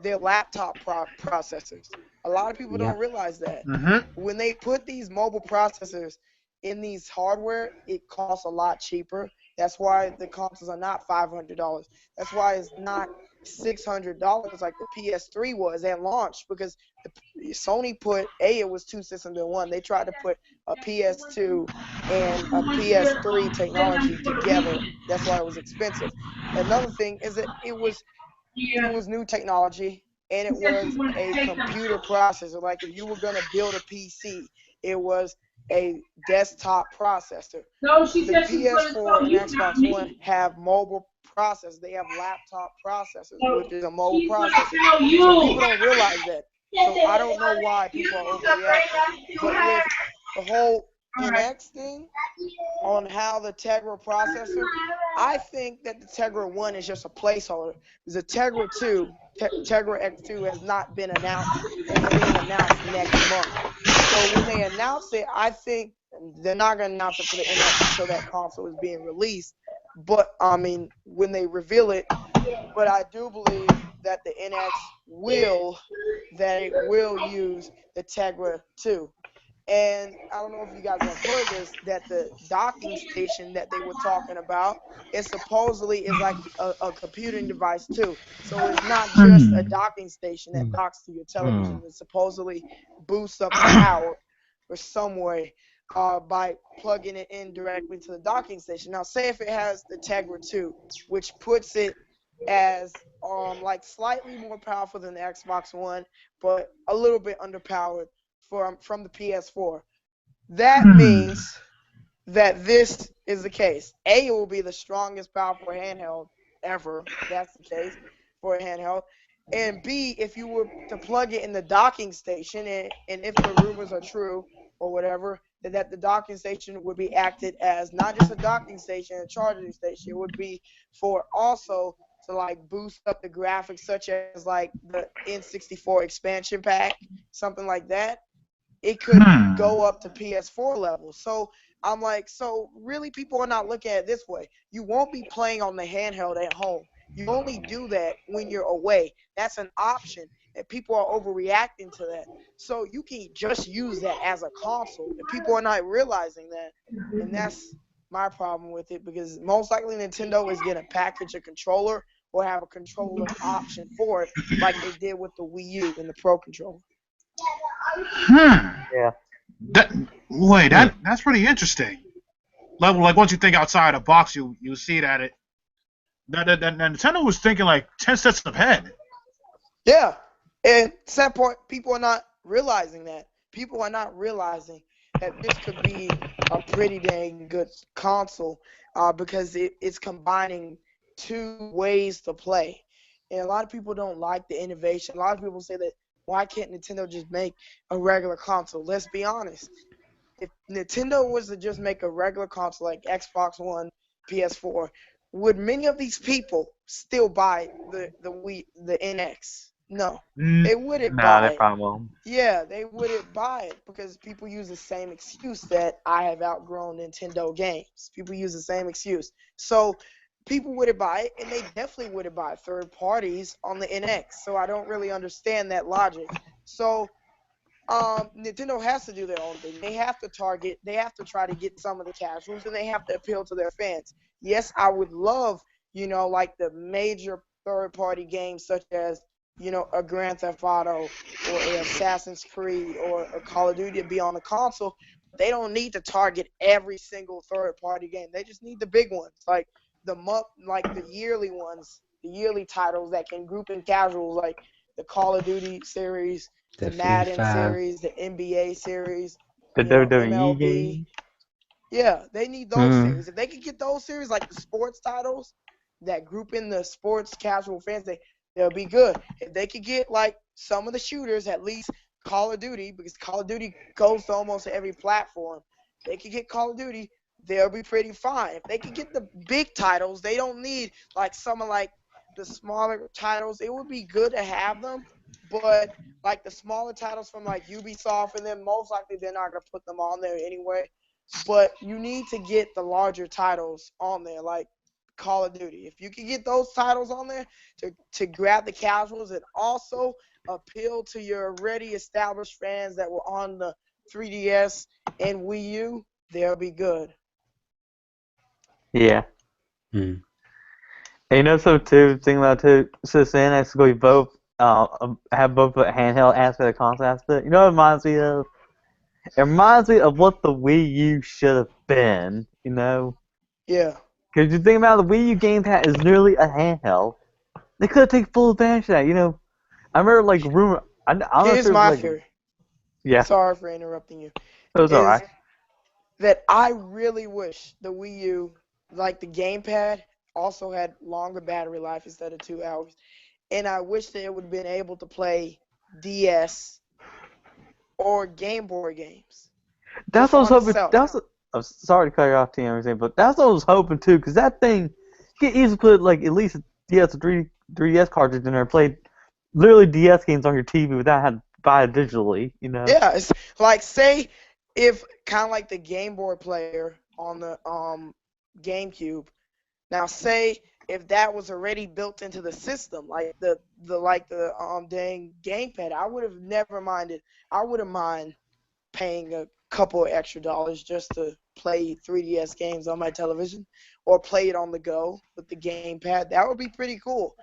They're laptop processors. A lot of people Yeah. don't realize that. Mm-hmm. When they put these mobile processors in these hardware, it costs a lot cheaper. That's why the consoles are not $500. That's why it's not $600 like the PS3 was at launch, because Sony it was two systems in one. They tried to put a PS2 and a PS3 technology together. That's why it was expensive. Another thing is that it was new technology, and it was a computer processor. Like if you were going to build a PC, it was a desktop processor. The PS4 and Xbox One have mobile processors. They have laptop processors, which is a mobile processor. So people don't realize that. So I don't know why people are overreacting. But with the whole NX thing, on how the Tegra processor, I think that the Tegra 1 is just a placeholder. The Tegra 2, Tegra X2 has not been announced, and it's being announced next month. So when they announce it, I think they're not going to announce it for the NX until that console is being released. But, when they reveal it, but I do believe that the NX will use the Tegra 2. And I don't know if you guys have heard this, that the docking station that they were talking about, it supposedly is like a computing device too. So it's not just a docking station that docks to your television. It supposedly boosts up the power or some way by plugging it in directly to the docking station. Now, say if it has the Tegra 2, which puts it as like slightly more powerful than the Xbox One, but a little bit underpowered from the PS4. That means that this is the case. A, it will be the strongest powerful handheld ever. That's the case for a handheld. And B, if you were to plug it in the docking station, and if the rumors are true or whatever, that the docking station would be acted as not just a docking station, a charging station. It would be for also to like boost up the graphics, such as like the N64 expansion pack, something like that. It could go up to PS4 level. So I'm like, so really people are not looking at it this way. You won't be playing on the handheld at home. You only do that when you're away. That's an option, and people are overreacting to that. So you can just use that as a console, and people are not realizing that. And that's my problem with it, because most likely Nintendo is going to package a controller or have a controller option for it, like they did with the Wii U and the Pro Controller. Yeah. That's pretty interesting. Like once you think outside the box, you see that Nintendo was thinking like 10 steps ahead. Yeah, and sad part, people are not realizing that. People are not realizing that this could be a pretty dang good console because it's combining two ways to play. And a lot of people don't like the innovation. A lot of people say that, why can't Nintendo just make a regular console? Let's be honest. If Nintendo was to just make a regular console like Xbox One, PS4, would many of these people still buy the NX? No, they wouldn't Nah, buy they it. probably won't. Yeah, they wouldn't buy it because people use the same excuse that I have outgrown Nintendo games. People use the same excuse. So people wouldn't buy it, and they definitely wouldn't buy third parties on the NX. So I don't really understand that logic. So Nintendo has to do their own thing. They have to target, they have to try to get some of the casuals, and they have to appeal to their fans. Yes, I would love, like the major third-party games such as, a Grand Theft Auto or a Assassin's Creed or a Call of Duty to be on the console. They don't need to target every single third-party game. They just need the big ones, like the yearly ones, the yearly titles that can group in casuals, like the Call of Duty series, the Madden FIFA. series, the NBA series, The WWE MLB. game. Yeah, they need those series. If they could get those series, like the sports titles that group in the sports casual fans, they'll be good. If they could get like some of the shooters, at least Call of Duty, because Call of Duty goes to almost every platform. They could get Call of Duty, they'll be pretty fine. If they could get the big titles, they don't need like some of like the smaller titles. It would be good to have them, but like the smaller titles from like Ubisoft and then most likely they're not gonna put them on there anyway. But you need to get the larger titles on there, like Call of Duty. If you can get those titles on there to grab the casuals and also appeal to your already established fans that were on the 3DS and Wii U, they'll be good. Yeah. Hmm. And so too, thinking about too, so saying that's going to be both, have both a handheld aspect and console aspect. You know what it reminds me of? It reminds me of what the Wii U should have been, Yeah. Because you think about it, the Wii U gamepad is nearly a handheld. They could have taken full advantage of that, I remember, like, rumor, I don't know if Here's it was, my like, theory. yeah, Sorry for interrupting you. it was Is alright. that I really wish the Wii U, like the gamepad, also had longer battery life instead of 2 hours. And I wish that it would have been able to play DS or Game Boy games That's just what I was on hoping, itself. I'm sorry to cut you off, T and everything, but that's what I was hoping, too, because that thing, you could easily put, like, at least a DS or 3DS cartridge in there and play literally DS games on your TV without having to buy it digitally, Yeah, it's like, say if kind of like the Game Boy player on the GameCube. Now say if that was already built into the system, like the dang gamepad, I would have never minded. I wouldn't mind paying couple of extra dollars just to play 3DS games on my television or play it on the go with the gamepad. That would be pretty cool,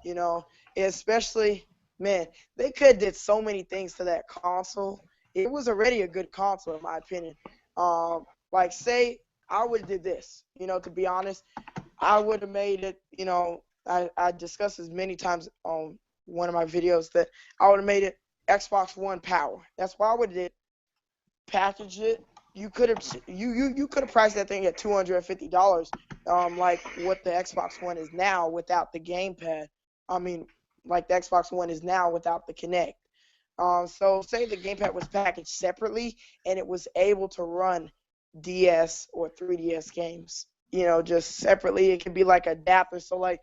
you know, especially, man, they could have did so many things to that console. It was already a good console in my opinion. Like say I would have did this, you know, to be honest, I would have made it, you know, I discussed this many times on one of my videos that I would have made it Xbox One power. That's why I would have did package it. You could have you could have priced that thing at $250, like what the Xbox One is now without the gamepad. I mean, like the Xbox One is now without the Kinect. So say the gamepad was packaged separately and it was able to run DS or 3DS games, you know, just separately. It could be like adapter. So like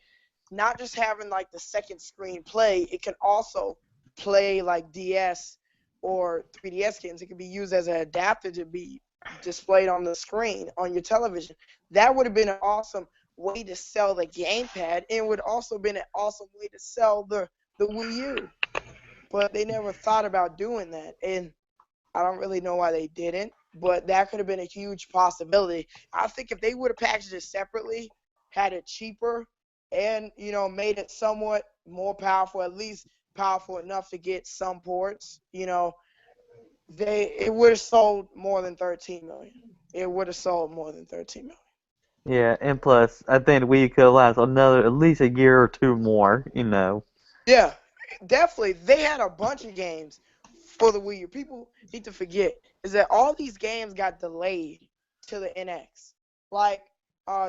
not just having like the second screen play, it can also play like DS or 3DS games. It could be used as an adapter to be displayed on the screen on your television. That would have been an awesome way to sell the gamepad, and would also been an awesome way to sell the Wii U. But they never thought about doing that, and I don't really know why they didn't, but that could have been a huge possibility. I think if they would have packaged it separately, had it cheaper, and, you know, made it somewhat more powerful, at least powerful enough to get some ports, you know, it would have sold more than 13 million. It would have sold more than 13 million. Yeah, and plus, I think the Wii U could last another at least a year or two more. You know. Yeah, definitely. They had a bunch of games for the Wii U. People need to forget is that all these games got delayed to the NX. Like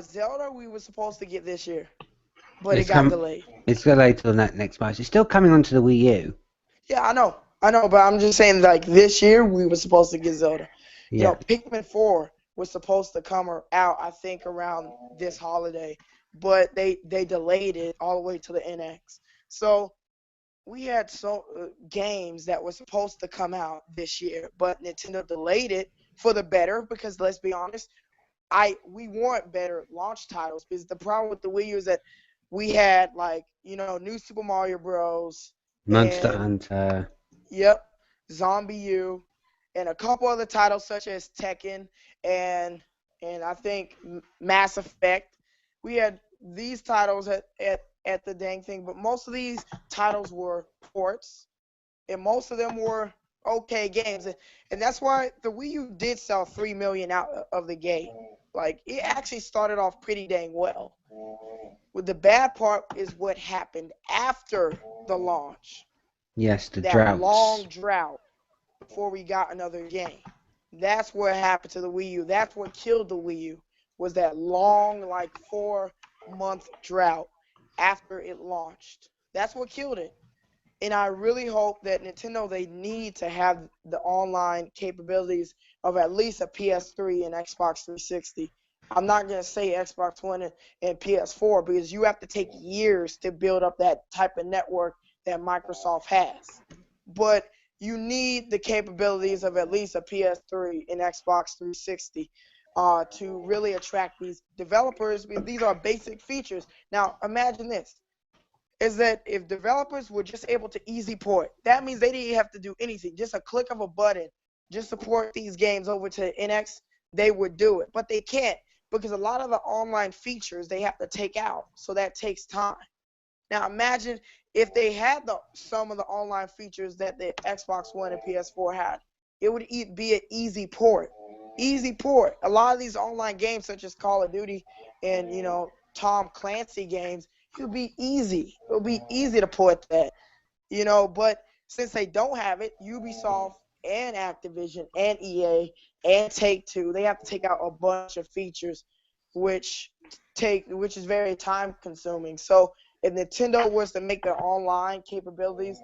Zelda, we were supposed to get this year, but it It's got come. delayed. It's delayed till next March. It's still coming onto the Wii U. Yeah, I know, but I'm just saying like this year we were supposed to get Zelda. You know, Yeah. Pikmin 4 was supposed to come out I think around this holiday, but they delayed it all the way to the NX. So we had games that were supposed to come out this year, but Nintendo delayed it for the better because let's be honest, we want better launch titles because the problem with the Wii U is that we had like, you know, New Super Mario Bros. Monster And Hunter. yep, Zombie U, and a couple other titles such as Tekken and I think Mass Effect. We had these titles at the dang thing, but most of these titles were ports, and most of them were okay games, and that's why the Wii U did sell 3 million out of the gate. Like it actually started off pretty dang well. With the bad part is what happened after the launch, Yes, the that long droughts. drought before we got another game. That's what happened to the Wii U. That's what killed the Wii U, was that long, like 4-month drought after it launched. That's what killed it. And I really hope that Nintendo, they need to have the online capabilities of at least a PS3 and Xbox 360. I'm not going to say Xbox One and PS4 because you have to take years to build up that type of network that Microsoft has. But you need the capabilities of at least a PS3 and Xbox 360 to really attract these developers because these are basic features. Now, imagine this is that if developers were just able to easy port, that means they didn't have to do anything. Just a click of a button, just support these games over to NX, they would do it. But they can't because a lot of the online features they have to take out, so that takes time. Now imagine if they had some of the online features that the Xbox One and PS4 had. It would be an easy port. Easy port. A lot of these online games such as Call of Duty and, you know, Tom Clancy games, it would be easy. It would be easy to port that, you know, but since they don't have it, Ubisoft and Activision and EA and Take-Two, they have to take out a bunch of features which is very time consuming. So if Nintendo was to make their online capabilities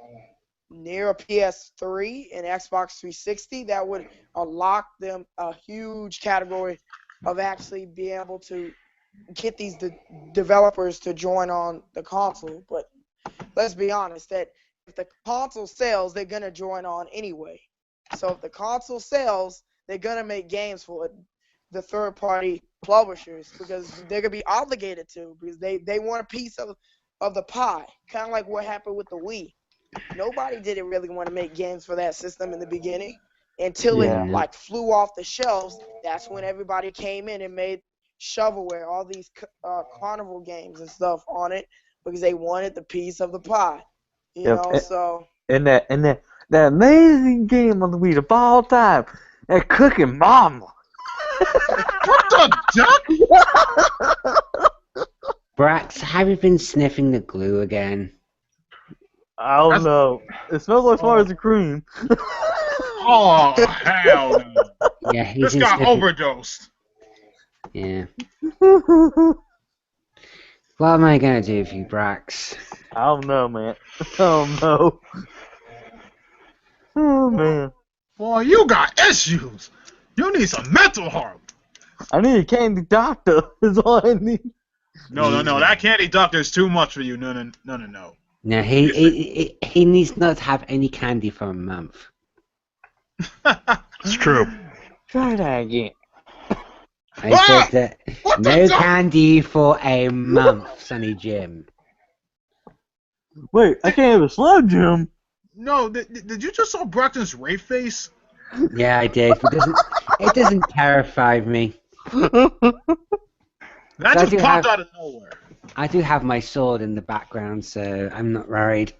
near a PS3 and Xbox 360, that would unlock them a huge category of actually being able to get these developers to join on the console. But let's be honest, that if the console sells, they're going to join on anyway. So if the console sells, they're going to make games for the third-party publishers because they're going to be obligated to because they want a piece of the pie, kind of like what happened with the Wii. Nobody didn't really want to make games for that system in the beginning. until it Yeah. like flew off the shelves. That's when everybody came in and made shovelware, all these carnival games and stuff on it because they wanted the piece of the pie. You Yep. know, so And that amazing game on the Wii of all time, that Cooking Mama. What the duck? Brax, have you been sniffing the glue again? I don't know. It smells like Smarties and Cream. Oh, hell no. Yeah, he's This been got sniffing. overdosed. Yeah. What am I gonna do for you, Brax? I don't know, man. I don't know. Oh, man. Boy, you got issues. You need some mental help. I need a candy doctor. Is all I need. No. That candy doctor is too much for you. No. No, he needs not to have any candy for a month. It's true. Try that again. I said that What the no duck? candy for a month, Sonny Jim. Wait, I can't have a Slow Jim. No, did you just saw Brockton's rape face? Yeah, I did. But it doesn't terrify me. That I just do popped have- out of nowhere. I do have my sword in the background, so I'm not worried.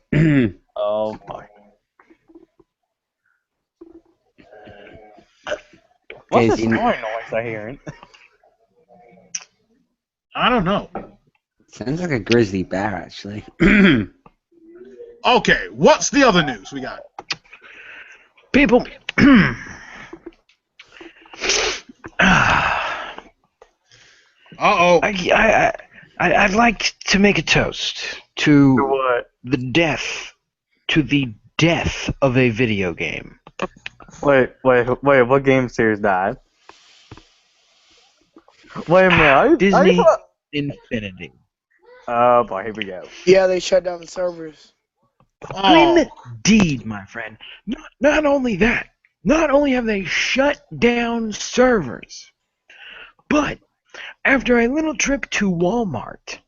Oh, boy. What's this you- snoring noise I hear? I don't know. Sounds like a grizzly bear, actually. Okay, what's the other news we got? People. Uh-oh. I'd like to make a toast to What? the death of a video game. Wait, what game series died? Wait a minute, Disney Infinity. Oh boy, here we go. yeah, they shut down the servers. Oh, Indeed, my friend. Not only that, not only have they shut down servers, but after a little trip to Walmart,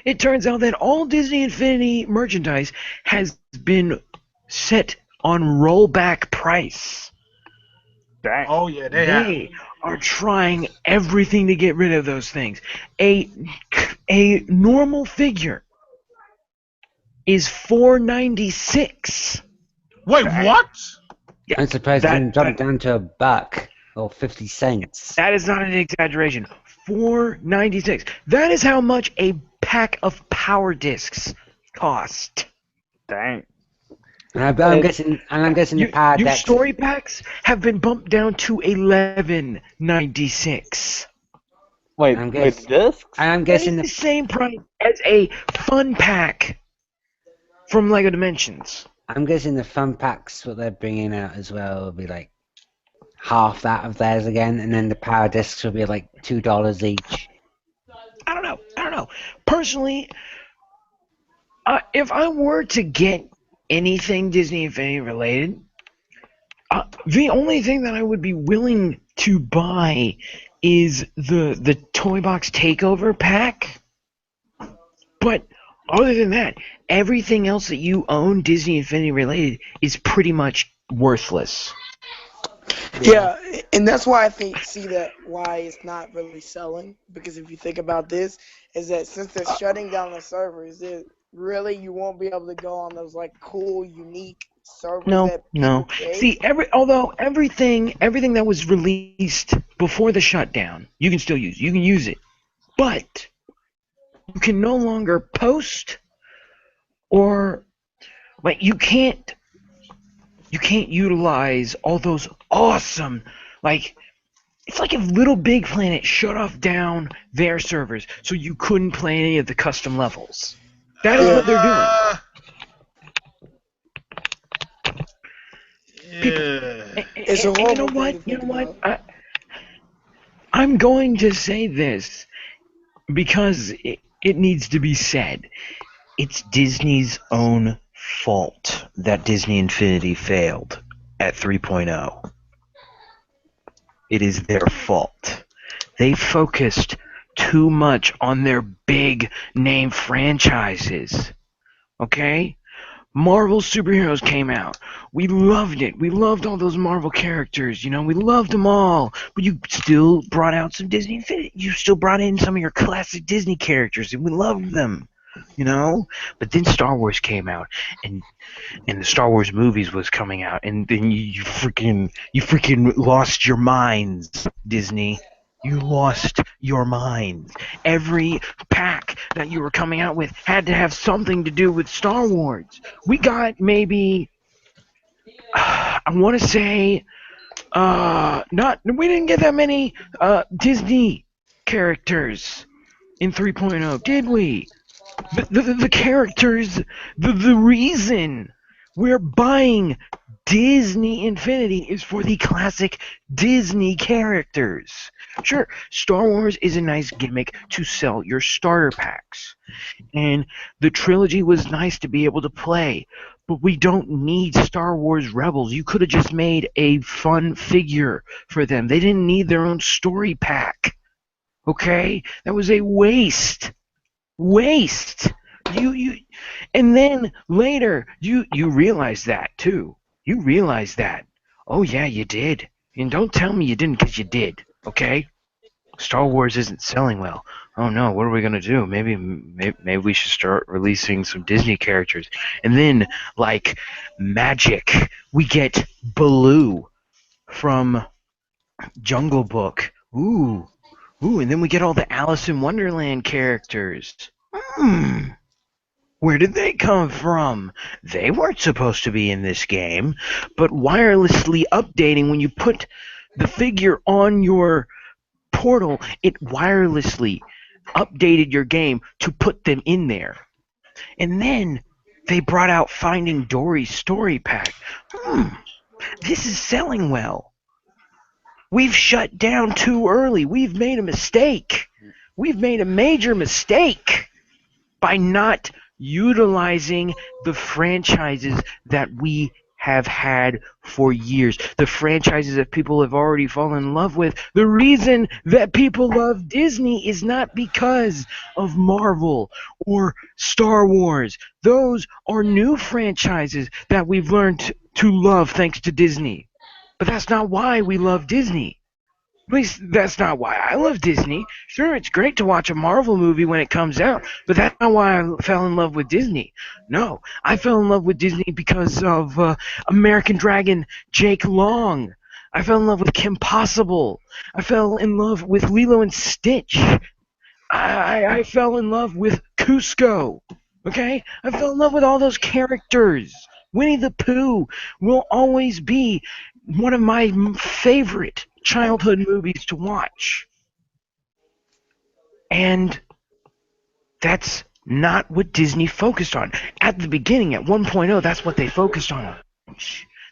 it turns out that all Disney Infinity merchandise has been set on rollback price. Dang. oh yeah, they have. They are trying everything to get rid of those things. A normal figure is $4.96. Wait, what? I'm surprised it didn't drop down to $1 or 50 cents. That is not an exaggeration. $4.96. That is how much a pack of power discs cost. Dang. And I'm guessing the power Your deck. story packs have been bumped down to $11.96. Wait, I'm wait, guessing- discs? And I'm That is guessing the the same price as a fun pack from LEGO Dimensions. fun packs what they're bringing out as well will be like half that of theirs again, and then the power discs will be like $2 each. I don't know. Personally, if I were to get anything Disney Infinity related, the only thing that I would be willing to buy is the Toy Box Takeover pack. But other than that, everything else that you own Disney Infinity related is pretty much worthless. Yeah, and that's why I see that why it's not really selling. Because if you think about this, is that since they're shutting down the servers, really you won't be able to go on those like cool, unique servers that No. people create. See, although everything that was released before the shutdown, you can still use. You can use it, but you can no longer post, or like you can't utilize all those awesome, like, it's like if Little Big Planet shut off down their servers so you couldn't play any of the custom levels. That is what they're doing. Yeah. It's a And horrible thing to You know think what? I'm going to say this because it needs to be said. It's Disney's own fault that Disney Infinity failed at 3.0. It is their fault. They focused too much on their big name franchises. Okay? Marvel superheroes came out. We loved it. We loved all those Marvel characters. You know, we loved them all. But you still brought out some Disney. You still brought in some of your classic Disney characters, and we loved them. You know. But then Star Wars came out, and the Star Wars movies was coming out, and then you freaking lost your minds, Disney. You lost your minds. Every pack that you were coming out with had to have something to do with Star Wars. We got maybe, I want to say, we didn't get that many Disney characters in 3.0, did we? The characters, the reason we're buying Disney Infinity is for the classic Disney characters. Sure, Star Wars is a nice gimmick to sell your starter packs. And the trilogy was nice to be able to play. But we don't need Star Wars Rebels. You could have just made a fun figure for them. They didn't need their own story pack. Okay? That was a waste. Waste. And then later you realize that too. You realize that. Oh yeah, you did. And don't tell me you didn't, because you did. Okay? Star Wars isn't selling well. Oh no, what are we gonna do? Maybe we should start releasing some Disney characters. And then, like magic, we get Baloo from Jungle Book. Ooh, and then we get all the Alice in Wonderland characters. Where did they come from? They weren't supposed to be in this game, but wirelessly updating, when you put the figure on your portal, it wirelessly updated your game to put them in there. And then they brought out Finding Dory's story pack. This is selling well. We've shut down too early. We've made a mistake. We've made a major mistake by not utilizing the franchises that we have had for years. The franchises that people have already fallen in love with. The reason that people love Disney is not because of Marvel or Star Wars. Those are new franchises that we've learned to love thanks to Disney. But that's not why we love Disney. At least that's not why I love Disney. Sure, it's great to watch a Marvel movie when it comes out, but that's not why I fell in love with Disney. No, I fell in love with Disney because of American Dragon Jake Long. I fell in love with Kim Possible. I fell in love with Lilo and Stitch. I fell in love with Cusco. Okay? I fell in love with all those characters. Winnie the Pooh will always be one of my favorite childhood movies to watch. And that's not what Disney focused on. At the beginning, at 1.0, that's what they focused on.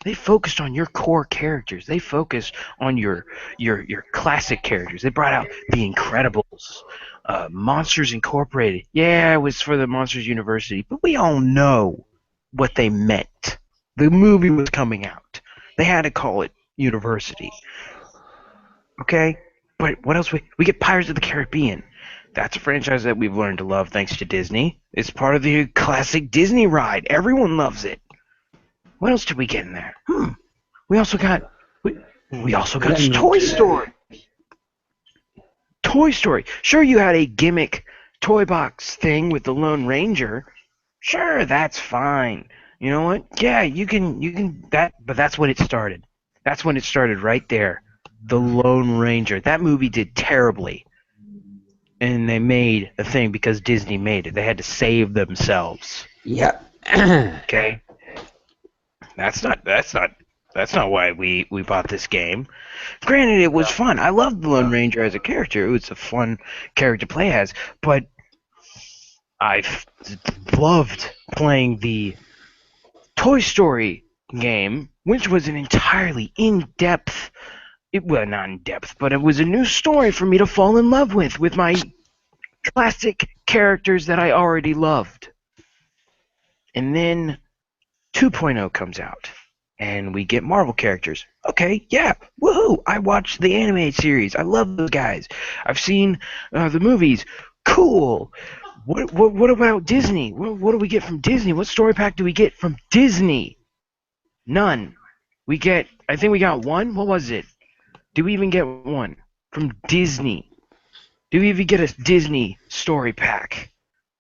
They focused on your core characters. They focused on your classic characters. They brought out The Incredibles, Monsters Incorporated. Yeah, it was for the Monsters University, but we all know what they meant. The movie was coming out. They had to call it University. Okay? But what else? We get Pirates of the Caribbean. That's a franchise that we've learned to love thanks to Disney. It's part of the classic Disney ride. Everyone loves it. What else did we get in there? We also got Toy Story. Toy Story. Sure, you had a gimmick toy box thing with the Lone Ranger. Sure, that's fine. You know what? Yeah, you can that, but that's when it started. That's when it started right there. The Lone Ranger. That movie did terribly. And they made a thing because Disney made it. They had to save themselves. Yep. Okay? That's not why we bought this game. Granted, it was fun. I loved the Lone Ranger as a character. It was a fun character to play as. But I loved playing the Toy Story game, which was an entirely in-depth, well, not in-depth, but it was a new story for me to fall in love with my classic characters that I already loved. And then 2.0 comes out, and we get Marvel characters. Okay, yeah, woohoo! I watched the animated series. I love those guys. I've seen the movies. Cool. What about Disney? What do we get from Disney? What story pack do we get from Disney? None. I think we got one. What was it? Did we even get one from Disney? Did we even get a Disney story pack?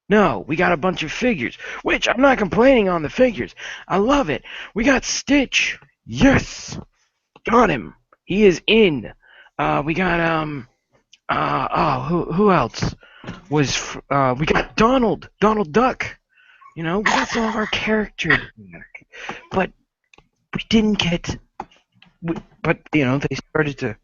No, we got a bunch of figures, which I'm not complaining on the figures. I love it. We got Stitch. Yes. Got him. He is in. We got who else we got Donald Duck. We got some of our characters back. But we didn't get but they started to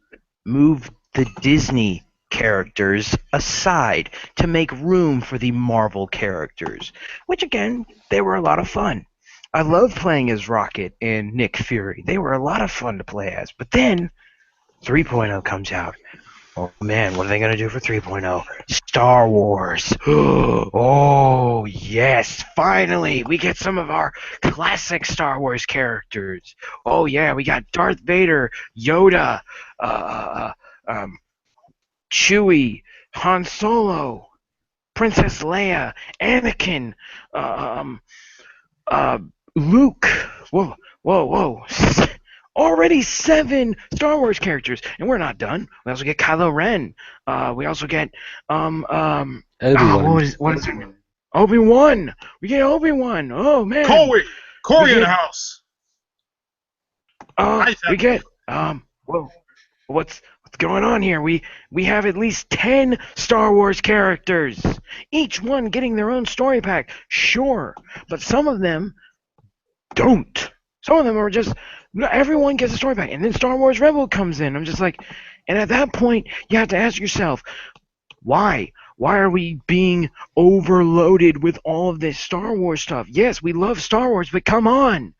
move the Disney characters aside to make room for the Marvel characters, which again, they were a lot of fun. I love playing as Rocket and Nick Fury. They were a lot of fun to play as. But then 3.0 comes out. Oh man, what are they going to do for 3.0? Star Wars. Oh yes, finally we get some of our classic Star Wars characters. Oh yeah, we got Darth Vader, Yoda, Chewie, Han Solo, Princess Leia, Anakin, Luke. Whoa. Already 7 Star Wars characters, and we're not done. We also get Kylo Ren. We also get Obi-Wan. what is it? Obi-Wan. We get Obi-Wan. Oh man. Corey in the house. We get what's going on here? We have at least 10 Star Wars characters, each one getting their own story pack. Sure, but some of them don't. Some of them are just everyone gets a story pack, and then Star Wars Rebel comes in. I'm just like, and at that point, you have to ask yourself, why? Why are we being overloaded with all of this Star Wars stuff? Yes, we love Star Wars, but come on.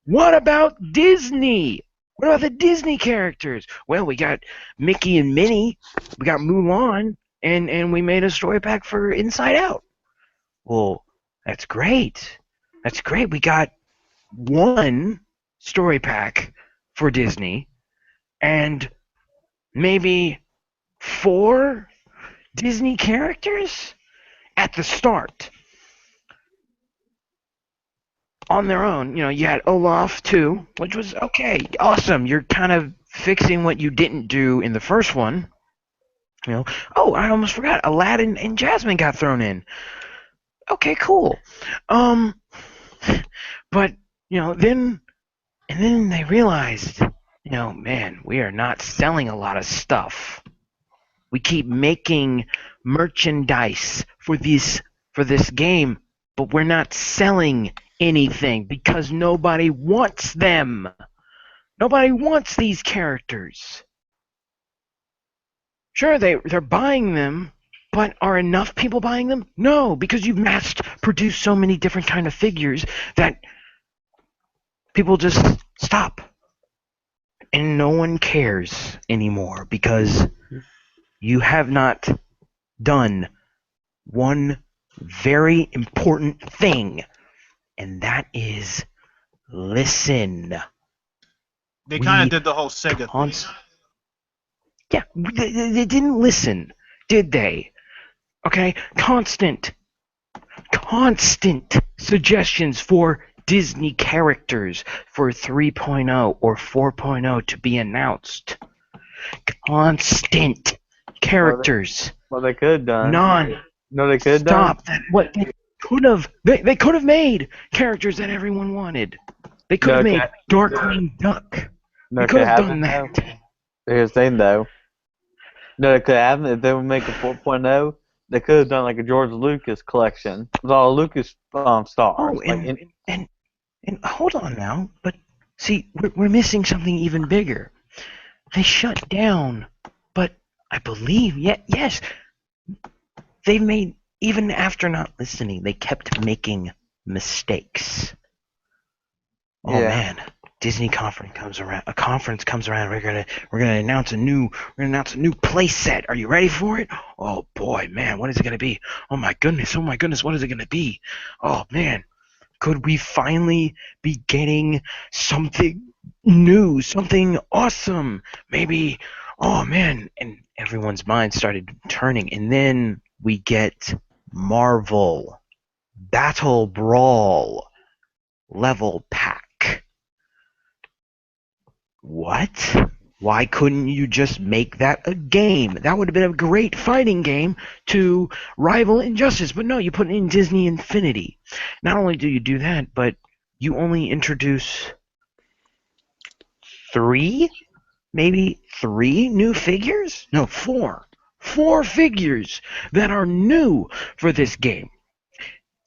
What about Disney? What about the Disney characters? Well, we got Mickey and Minnie, we got Mulan, and we made a story pack for Inside Out. Well, that's great. That's great. We got one story pack for Disney and maybe 4 Disney characters at the start on their own. You had Olaf too, which was okay, awesome. You're kind of fixing what you didn't do in the first one. Oh, I almost forgot, Aladdin and Jasmine got thrown in. Okay, cool. But then they realized, man, we are not selling a lot of stuff. We keep making merchandise for this game, but we're not selling anything because nobody wants them. Nobody wants these characters. Sure, they're buying them, but are enough people buying them? No, because you've mass-produced so many different kind of figures that people just stop. And no one cares anymore because you have not done one very important thing, and that is listen. They kind of did the whole Sega thing. Yeah, they didn't listen, did they? Okay, constant suggestions for Disney characters for 3.0 or 4.0 to be announced. Constant characters. Well, they could have done. None. No, they could have done. Stop. What they could have. They could have made characters that everyone wanted. They could have made Darkwing Duck. They could have done that. Here's the thing, though. No, they could have. If they would make a 4.0, they could have done like a George Lucas collection with all Lucas stars. Oh, and hold on now. But see, we're missing something even bigger. They shut down, but I believe, yes, they made, even after not listening, they kept making mistakes. Oh man, Disney conference comes around. A conference comes around. We're gonna announce a new play set. Are you ready for it? Oh boy, man, what is it gonna be? Oh my goodness, what is it gonna be? Oh man, could we finally be getting something new, something awesome? Maybe. Oh man, and everyone's mind started turning, and then we get Marvel Battle Brawl Level Pack. What? Why couldn't you just make that a game? That would have been a great fighting game to rival Injustice. But no, you put it in Disney Infinity. Not only do you do that, but you only introduce maybe three new figures? No, four. Four figures that are new for this game.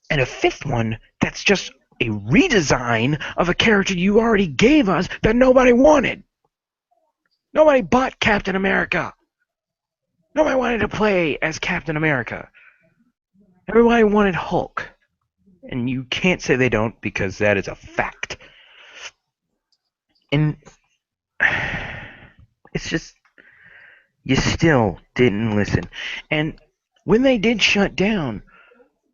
And a fifth one that's just a redesign of a character you already gave us that nobody wanted. Nobody bought Captain America. Nobody wanted to play as Captain America. Everybody wanted Hulk. And you can't say they don't, because that is a fact. And it's just, you still didn't listen. And when they did shut down,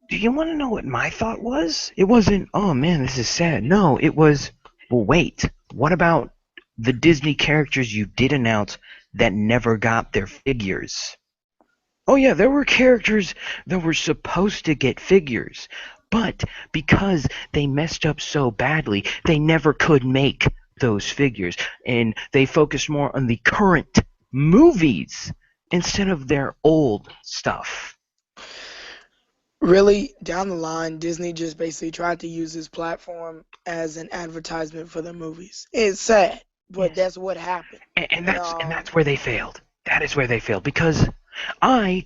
do you want to know what my thought was? It wasn't, oh man, this is sad. No, it was, well, wait, what about the Disney characters you did announce that never got their figures? Oh yeah, there were characters that were supposed to get figures, but because they messed up so badly, they never could make those figures, and they focused more on the current movies instead of their old stuff. Really, down the line, Disney just basically tried to use this platform as an advertisement for their movies. It's sad, but that's what happened. And that's where they failed. That is where they failed, because I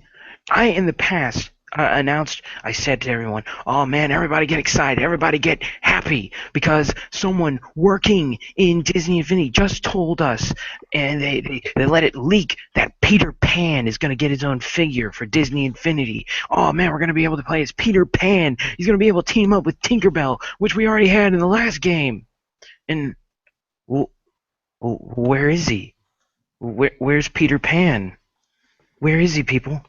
in the past announced, I said to everyone, oh man, everybody get excited, everybody get happy, because someone working in Disney Infinity just told us, and they let it leak, that Peter Pan is going to get his own figure for Disney Infinity. Oh man, we're going to be able to play as Peter Pan. He's going to be able to team up with Tinkerbell, which we already had in the last game. And, well, where is he? Where's Peter Pan? Where is he, people?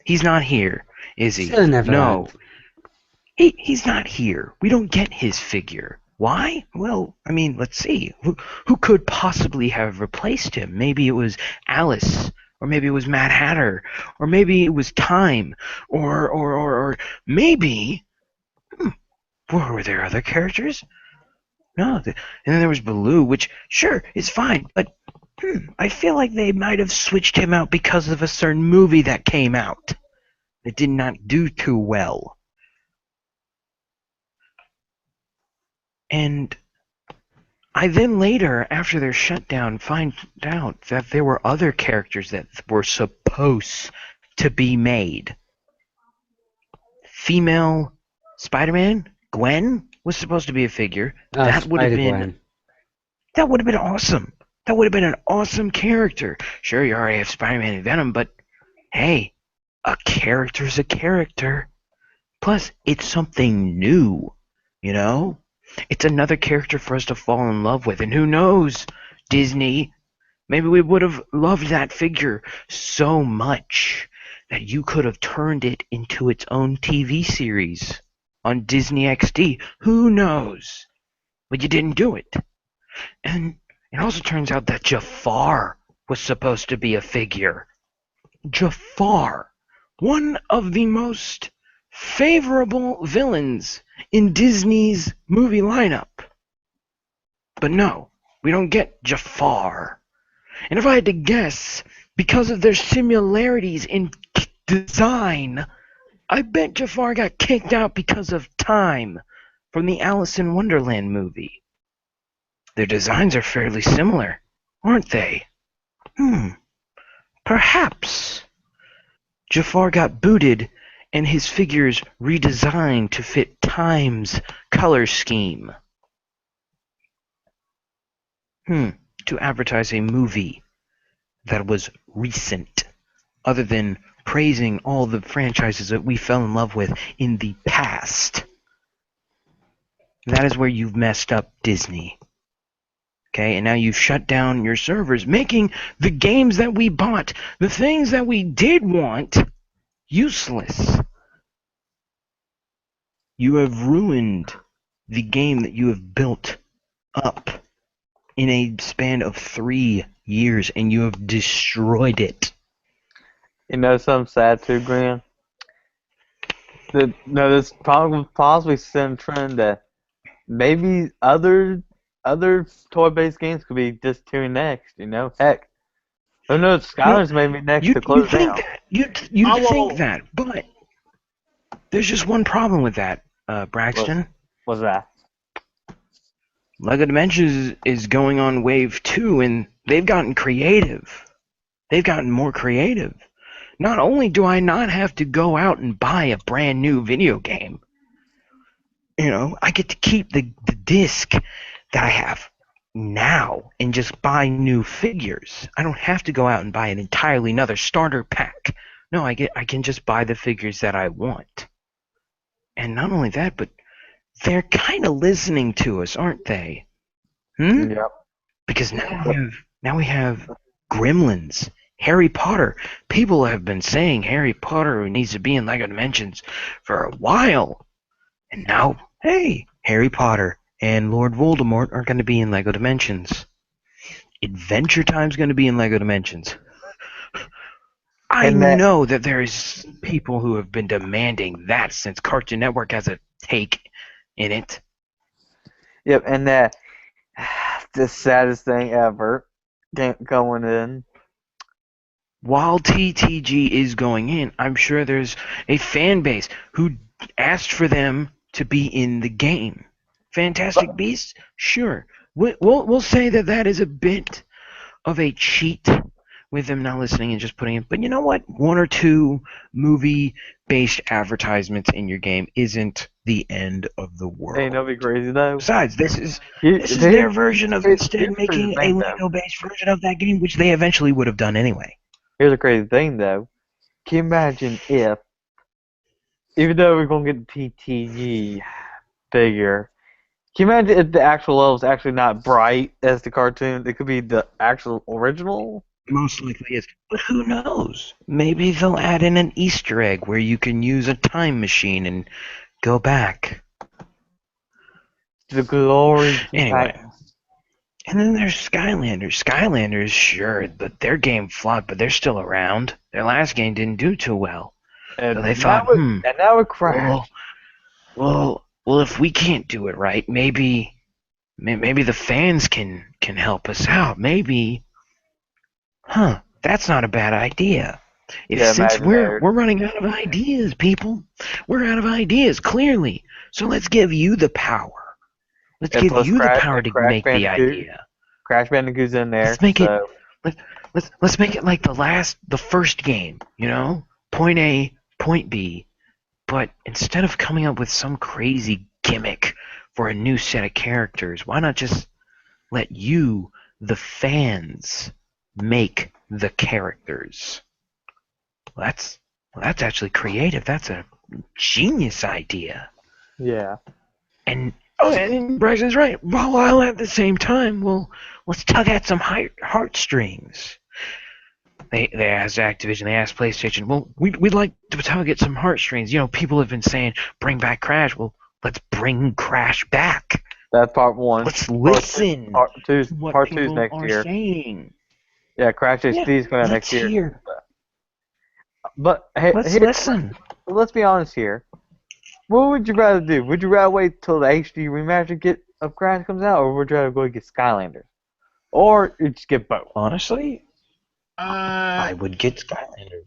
He's not here, is he? No. He's not here. We don't get his figure. Why? Well, I mean, let's see. Who could possibly have replaced him? Maybe it was Alice, or maybe it was Mad Hatter, or maybe it was Time, or maybe... were there other characters? No. And then there was Baloo, which, sure, is fine, but I feel like they might have switched him out because of a certain movie that came out that did not do too well. And I then later, after their shutdown, find out that there were other characters that were supposed to be made. Female Spider-Man, Gwen, was supposed to be a figure. That would have been awesome. That would have been an awesome character. Sure, you already have Spider-Man and Venom, but hey, a character's a character. Plus, it's something new, you know? It's another character for us to fall in love with. And who knows, Disney, maybe we would have loved that figure so much that you could have turned it into its own TV series on Disney XD. Who knows? But you didn't do it. And it also turns out that Jafar was supposed to be a figure. Jafar, one of the most favorable villains in Disney's movie lineup. But no, we don't get Jafar. And if I had to guess, because of their similarities in design, I bet Jafar got kicked out because of Time from the Alice in Wonderland movie. Their designs are fairly similar, aren't they? Perhaps. Jafar got booted and his figures redesigned to fit Time's color scheme. To advertise a movie that was recent, other than praising all the franchises that we fell in love with in the past. That is where you've messed up, Disney. Okay, and now you've shut down your servers, making the games that we bought, the things that we did want, useless. You have ruined the game that you have built up in a span of 3 years, and you have destroyed it. You know something sad too, Graham? This probably possibly send a trend that maybe other toy-based games could be just tuned next. You know, heck, who knows? You know, Skylanders may be next you to you close think down. that you'd I think will. that, but there's just one problem with that, Braxton. What's that? LEGO Dimensions is going on wave 2, and they've gotten creative. They've gotten more creative. Not only do I not have to go out and buy a brand new video game, I get to keep the disc that I have now and just buy new figures. I don't have to go out and buy an entirely another starter pack. No, I can just buy the figures that I want. And not only that, but they're kind of listening to us, aren't they? Yep. Because now we have Gremlins, Harry Potter. People have been saying Harry Potter needs to be in LEGO Dimensions for a while. And now, hey, Harry Potter and Lord Voldemort are going to be in LEGO Dimensions. Adventure Time's going to be in LEGO Dimensions. I know that there's people who have been demanding that since Cartoon Network has a take in it. Yep, and that the saddest thing ever going in. While TTG is going in, I'm sure there's a fan base who asked for them to be in the game. Fantastic Beasts? Sure. We'll say that is a bit of a cheat with them not listening and just putting in. But you know what? One or two movie-based advertisements in your game isn't the end of the world. Ain't no be crazy though. Besides, this is their version of instead making a Lego-based version of that game, which they eventually would have done anyway. Here's the crazy thing though. Can you imagine if, even though we're gonna get the TTG figure, can you imagine if the actual level's actually not bright as the cartoon? It could be the actual original. Most likely is. But who knows? Maybe they'll add in an Easter egg where you can use a time machine and go back. The glory. Anyway. And then there's Skylanders. Skylanders, sure, but their game flopped, but they're still around. Their last game didn't do too well. And so they thought, and now it crashed. Well, if we can't do it right, maybe the fans can help us out. Maybe. That's not a bad idea. Since we're running out of ideas, people. We're out of ideas, clearly. So let's give you the power. Let's give you the power to make the idea. Crash Bandicoot's in there. Let's make it. Let's make it like the first game. Point A, point B. But instead of coming up with some crazy gimmick for a new set of characters, why not just let you, the fans, make the characters? That's actually creative. That's a genius idea. Yeah. And Braxton's right. While at the same time, let's tug at some heartstrings. They asked Activision, they asked PlayStation, well, we'd like to tug at some heartstrings. People have been saying, bring back Crash. Well, let's bring Crash back. That's part one. Let's listen part two's people next are year. saying. Yeah, Crash HD is coming out next year. But hey, let's listen. Let's be honest here. What would you rather do? Would you rather wait till the HD remaster of Crash comes out, or would you rather go get Skylanders? Or you just get both? Honestly, I would get Skylanders.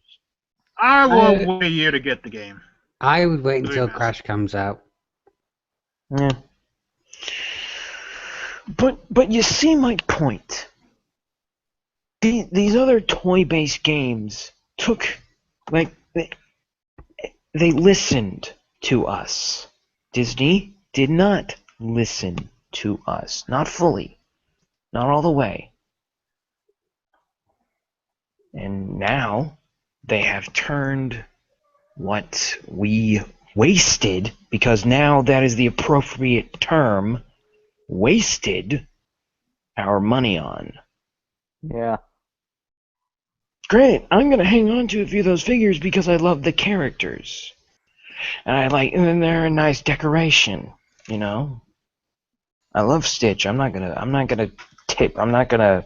I will wait a year to get the game. I would wait until Crash comes out. Yeah. But you see my point. These other toy-based games took, they listened to us. Disney did not listen to us. Not fully. Not all the way. And now they have turned what we wasted, because now that is the appropriate term, wasted our money on. Yeah. Great, I'm going to hang on to a few of those figures because I love the characters. And they're a nice decoration, I love Stitch. I'm not gonna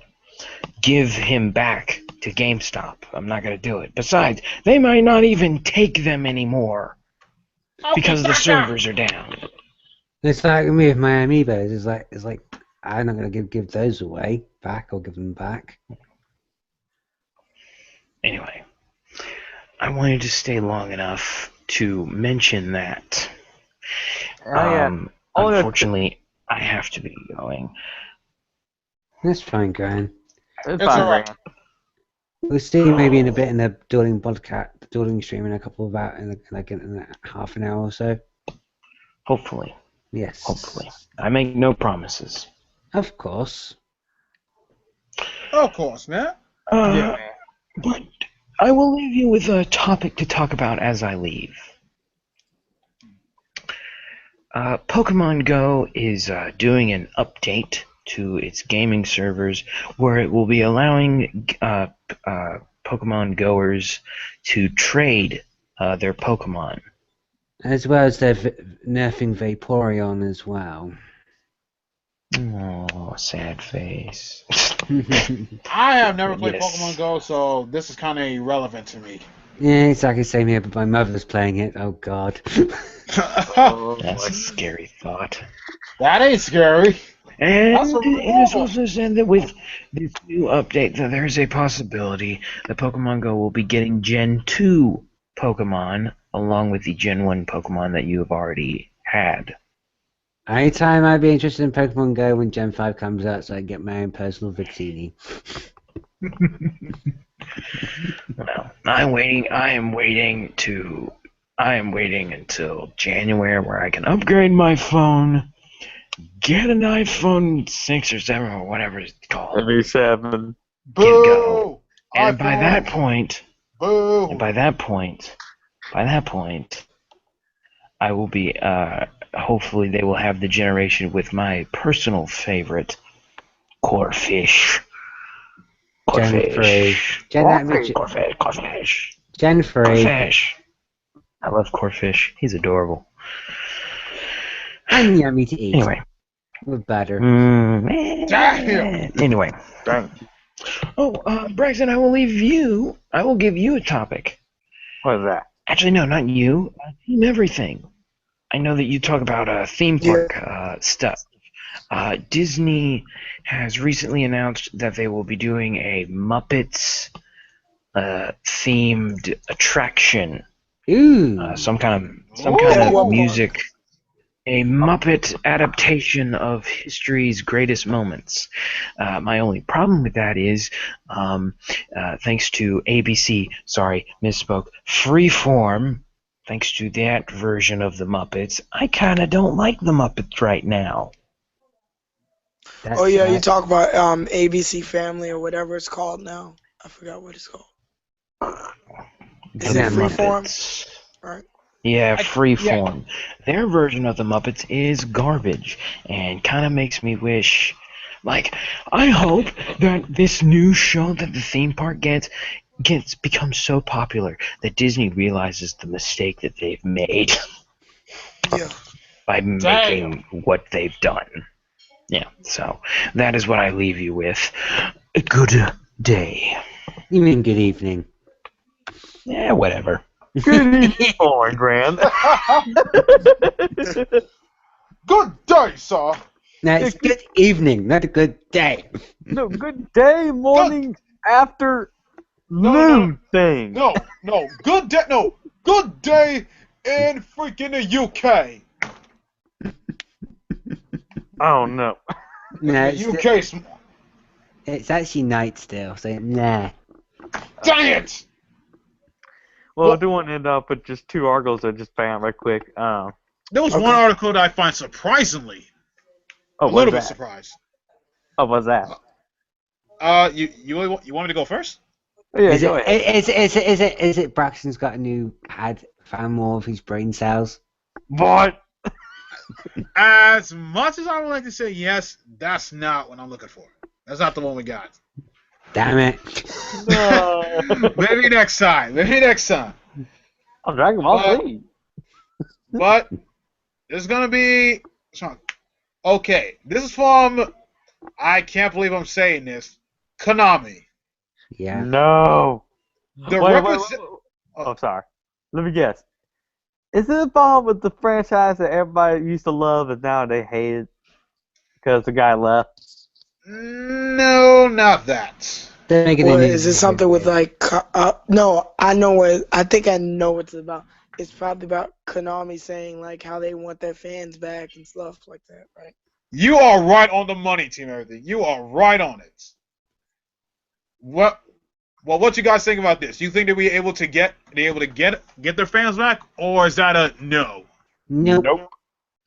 give him back to GameStop. I'm not gonna do it. Besides, they might not even take them anymore. because the servers are down. It's like me with my amiibos. It's like I'm not gonna give those away back or give them back. Anyway, I wanted to stay long enough to mention that. Unfortunately, I have to be going. That's fine, Gran. It's It's fine, alright. Grant. We'll see you maybe in a bit in the dueling podcast, dueling stream in a couple of hours, in half an hour or so. Hopefully. Yes. Hopefully. I make no promises. Of course. Of course, man. Yeah, man. But I will leave you with a topic to talk about as I leave. Pokemon Go is doing an update to its gaming servers where it will be allowing Pokemon Goers to trade their Pokemon. As well as they're nerfing Vaporeon as well. Oh, sad face. I have never played Yes. Pokemon Go, so this is kind of irrelevant to me. Yeah, exactly same here, but my mother's playing it. Oh God. That's a scary thought. That ain't scary. And That's what we it is want. also said that with this new update that there's a possibility that Pokemon Go will be getting Gen 2 Pokemon along with the Gen 1 Pokemon that you have already had. Anytime I'd be interested in Pokemon Go when Gen 5 comes out, so I can get my own personal Victini. Well, I am waiting until January where I can upgrade my phone, get an iPhone 6 or 7 or whatever it's called. Maybe 7. Boo! And by iPhone. that point, Boo! by that point, I will be, hopefully they will have the generation with my personal favorite, Corfish. Gen 3. Corfish. Gen 3. Corfish. I love Corfish. He's adorable. And yummy to eat. Anyway. With butter. Damn. Anyway. Dang. Oh, Braxton, I will give you a topic. What is that? Actually, no, not you. Team Everything. I know that you talk about theme park stuff. Disney has recently announced that they will be doing a Muppets themed attraction. Ooh. Some kind Ooh. of music. A Muppet adaptation of history's greatest moments. My only problem with that is, thanks to ABC, sorry, misspoke, Freeform, thanks to that version of the Muppets, I kind of don't like the Muppets right now. That's Oh yeah, you right. talk about ABC Family or whatever it's called now. I forgot what it's called. Is The it Freeform? Muppets. Right. Yeah, Freeform. Their version of the Muppets is garbage, and kind of makes me wish. Like, I hope that this new show that the theme park becomes so popular that Disney realizes the mistake that they've made Yeah. by making what they've done. Yeah, so that is what I leave you with. A good day. You mean good evening. Yeah, whatever. Good evening, Lauren Grand. Good day, sir. No, it's good evening, not a good day. No, good day, morning, after, noon thing. No. Good day. No. Good day in freaking the UK. Oh no. No, The UK. it's actually night still, so nah. Dang it! Well, I do want to end up with just 2 articles I just found right quick. There was one article that I find surprisingly a What's little bit that? surprised. Oh, what's that? You want me to go first? Oh, yeah, Is go ahead. is it Braxton's got a new ad found more of his brain cells? What? As much as I would like to say yes, that's not what I'm looking for. That's not the one we got. Damn it. No. Maybe next time. I'm Dragon Ball Z. But there's gonna be. Okay, this is from. I can't believe I'm saying this. Konami. Yeah. No. The Wait. represent. Oh, sorry. Let me guess. Is it a problem with the franchise that everybody used to love and now they hate it because the guy left? No, not that. They're making Or an is it something with individual. like? No, I know what. I think I know what it's about. It's probably about Konami saying like how they want their fans back and stuff like that, right? You are right on the money, Team Everything. You are right on it. What? Well, what you guys think about this? You think they'll be able to get their fans back, or is that a no? Nope.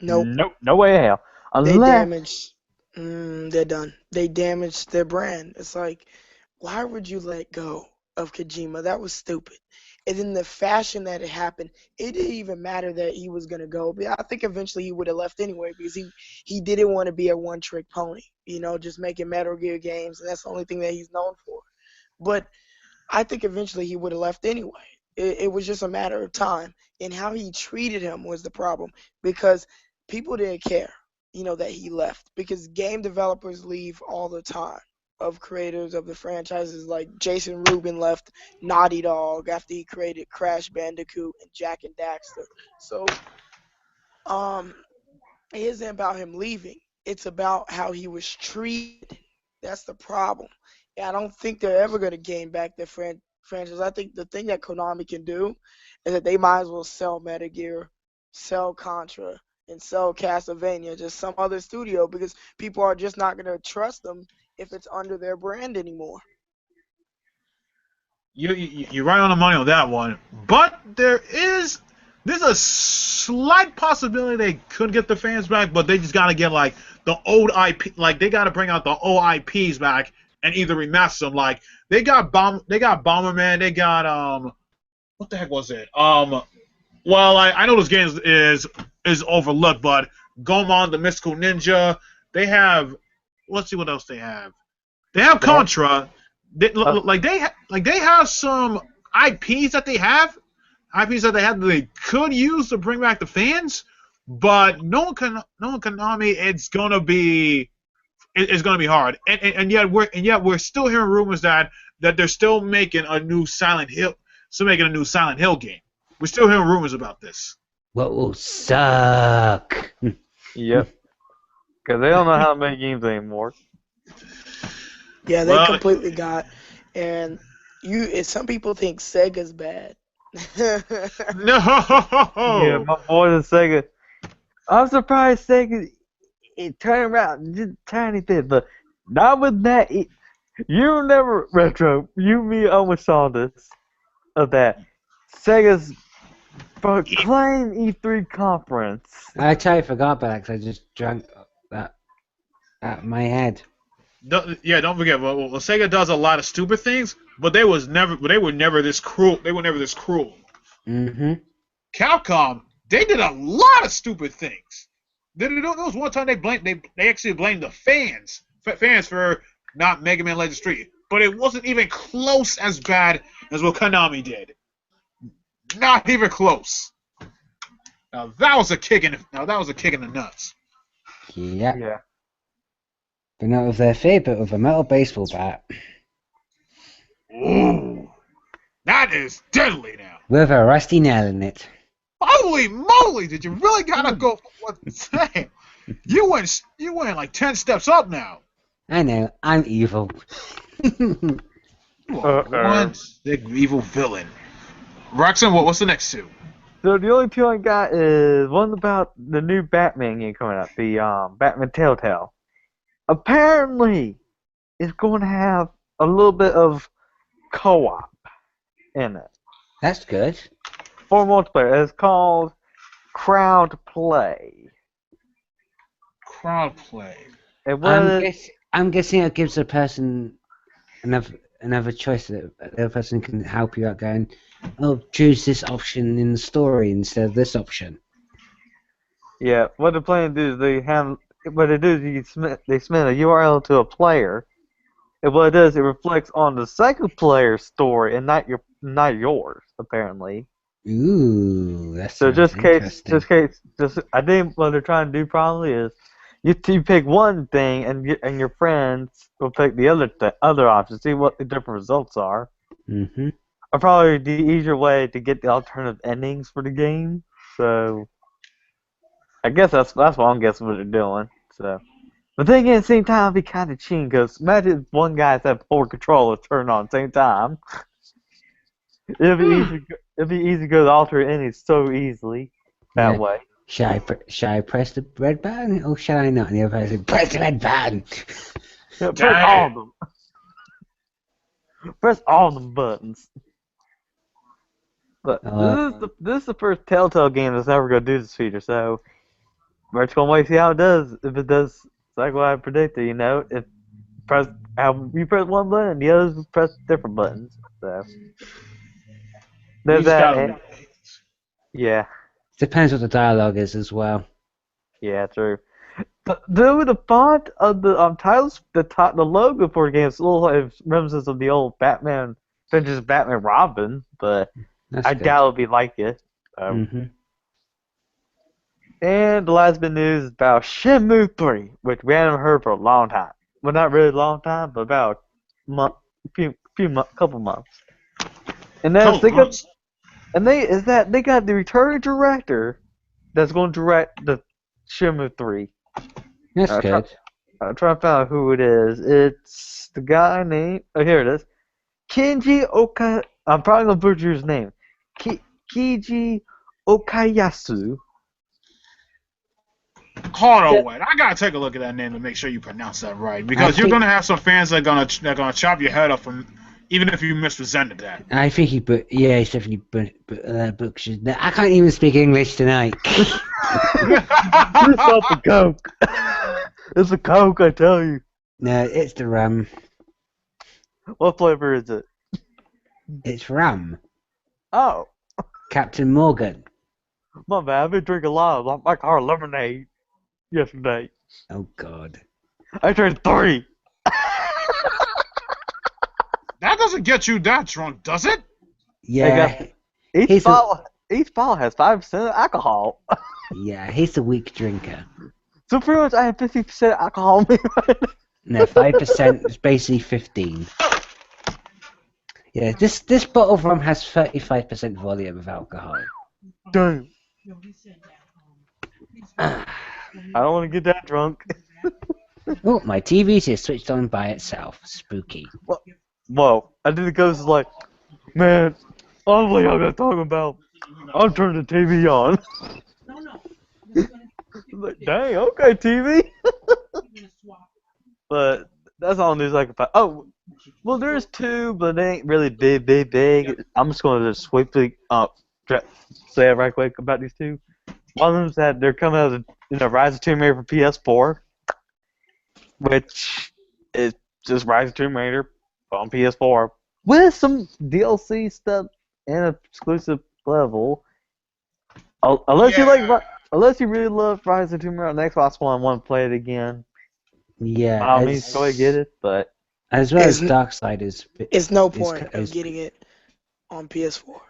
Nope. Nope. No way in hell. They Unless damaged. They're done. They damaged their brand. It's like, why would you let go of Kojima? That was stupid. And in the fashion that it happened, it didn't even matter that he was gonna go. But I think eventually he would have left anyway because he didn't want to be a one-trick pony. You know, just making Metal Gear games, and that's the only thing that he's known for. But I think eventually he would have left anyway. It was just a matter of time. And how he treated him was the problem because people didn't care, you know, that he left because game developers leave all the time of creators of the franchises. Like Jason Rubin left Naughty Dog after he created Crash Bandicoot and Jack and Daxter. So um, it isn't about him leaving. It's about how he was treated. That's the problem. And I don't think they're ever going to gain back their franchise. I think the thing that Konami can do is that they might as well sell Metal Gear, sell Contra, and sell Castlevania to some other studio because people are just not going to trust them if it's under their brand anymore. You're right on the money on that one. But there's a slight possibility they could get the fans back, but they just gotta get like the old IP, like they gotta bring out the old IPs back and either remaster them. Like they got Bomberman, they got what the heck was it? Well, I know this game is overlooked, but Gomon the Mystical Ninja, they have. Let's see what else they have. They have Contra. They have some IPs that they have that they could use to bring back the fans, but no Konami, it's gonna be hard, and yet we're still hearing rumors that they're still making a new Silent Hill game. We're still hearing rumors about this. What will suck? Yep. Because they don't know how to make games anymore. Yeah, they completely got. And some people think Sega's bad. No. Yeah, my boy is Sega. I'm surprised Sega it turned around just a tiny bit, but not with that. You never retro. You me almost saw this of that Sega's proclaimed E3 conference. I totally forgot about that because I just drank that out of my head. Don't forget. Well, Sega does a lot of stupid things, but they were never this cruel. They were never this cruel. Mm-hmm. Capcom, they did a lot of stupid things. There was one time they actually blamed the fans for not Mega Man Legends 3, but it wasn't even close as bad as what Konami did. Not even close. Now that was a kick in the nuts. Yeah. But not with their favourite of a metal baseball bat. Ooh, that is deadly now. With a rusty nail in it. Holy moly! Did you really gotta go for what's saying? You went like 10 steps up now. I know, I'm evil. You are one big evil villain. Roxanne, what's the next two? So the only two I got is one about the new Batman game coming out, the Batman Telltale. Apparently, it's going to have a little bit of co-op in it. That's good. For multiplayer. It's called Crowd Play. Crowd play. I'm guessing it gives a person another choice that the other person can help you out going, oh, choose this option in the story instead of this option. Yeah, what they're planning to do is they submit a URL to a player, and what it does, it reflects on the second player's story and not yours, apparently. Ooh, that's so interesting. I think what they're trying to do probably is you pick one thing and your friends will pick the other option, see what the different results are. Mm-hmm. Or probably the easier way to get the alternative endings for the game. So I guess that's what I'm guessing what they're doing. So, but then again, at the same time, it'd be kind of cheating because imagine if one guy's have 4 controllers turned on at the same time. It'd be easy. It'd be easy to go to alternate endings so easily that Yeah. way. Shall I press the red button or shall I not? And the other person, press the red button. Yeah, press all of them. Press all of them buttons. But this is the first Telltale game that's ever gonna do this feature, so we're just gonna wait to see how it does. If it does, it's like what I predicted, if you press one button, the others press different buttons. So there's that. Yeah, Depends what the dialogue is as well. yeah, true. The font of the titles, the logo for the game is a little like reminiscent of the old Batman, Finch's Batman Robin, but That's I good. doubt it'll be like it. Mm-hmm. And the last bit of news is about Shenmue 3, which we haven't heard for a long time. Well, not really a long time, but about couple months. And then they got the returning director that's going to direct the Shenmue 3. That's good. I'm trying to find out who it is. It's the guy named. Oh, here it is. Kenji Oka. I'm probably gonna butcher his name. Keiji Okayasu. Hold on, wait. I gotta take a look at that name and make sure you pronounce that right, because you're gonna have some fans that are gonna chop your head off from, even if you misrepresented that. I think he's definitely butchers. I can't even speak English tonight. Yourself a Coke. It's a Coke, I tell you. No, it's the rum. What flavor is it? It's rum. Oh, Captain Morgan. my bad. I've been drinking a lot of my car lemonade yesterday. Oh God. I drank 3. That doesn't get you that drunk, does it? Yeah. Each bottle has 5% alcohol. Yeah, he's a weak drinker. So pretty much I have 50% alcohol in me right now. No, 5% is basically 15. Yeah, this bottle of rum has 35% volume of alcohol. Damn. I don't want to get that drunk. Oh, my TV just switched on by itself. Spooky. Whoa. I think the ghost is like, man, I don't know what y'all guys talking about. I'll turn the TV on. Like, dang, okay, TV. But that's all news I can find. Oh, well, there's 2, but they ain't really big. I'm just going to just swiftly say it right quick about these 2. One of them is that they're coming out of Rise of Tomb Raider for PS4, which is just Rise of Tomb Raider on PS4 with some DLC stuff and an exclusive level. Unless you really love Rise of Tomb Raider on the Xbox One and want to play it again. Yeah. I mean, go ahead get it, but as well as Darksiders. It's no point of getting it on PS4.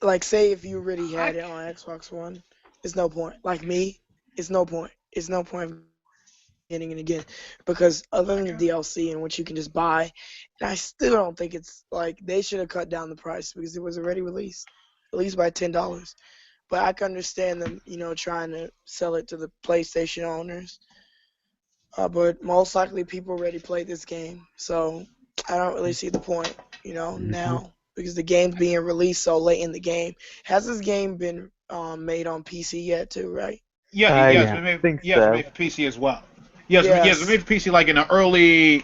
Like, say if you already had it on Xbox One, it's no point. Like me, it's no point. It's no point of getting it again, because other than the DLC and what you can just buy, and I still don't think it's like they should have cut down the price because it was already released, at least by $10. But I can understand them, trying to sell it to the PlayStation owners. But most likely people already played this game, so I don't really see the point, now, because the game's being released so late in the game. Has this game been made on PC yet, too, right? Yeah, it's been made for PC as well. Yes, it's been made for PC like in the early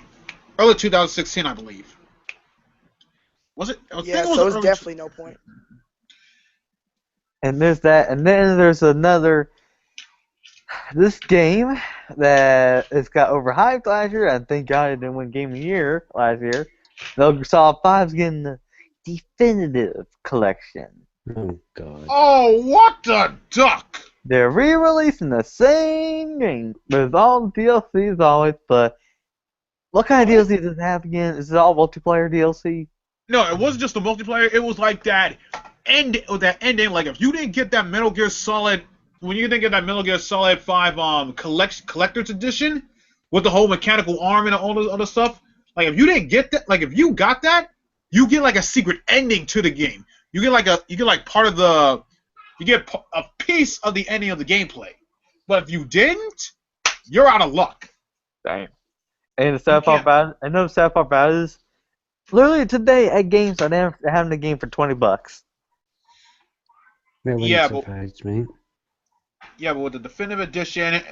2016, I believe. Was it? Yeah, so it's definitely no point. And there's that, and then there's another. This game that it's got overhyped last year, and thank God it didn't win Game of the Year last year. Metal Gear Solid 5's getting the definitive collection. Oh God. Oh, what the duck! They're re-releasing the same game with all the DLC as always, but what kind of DLC does it have again? Is it all multiplayer DLC? No, it wasn't just the multiplayer. It was like that ending. Like if you didn't get that Metal Gear Solid. When you didn't get that Metal Gear Solid 5 collector's edition with the whole mechanical arm and all the other stuff, like if you didn't get that, like if you got that, you get like a secret ending to the game. You get like part of the you get a piece of the ending of the gameplay. But if you didn't, you're out of luck. Damn. And the sad part about it, I know the sad part about it is, literally today at GameStop, they're having the game for $20. That wouldn't Yeah, but surprise me. yeah, but with the definitive edition,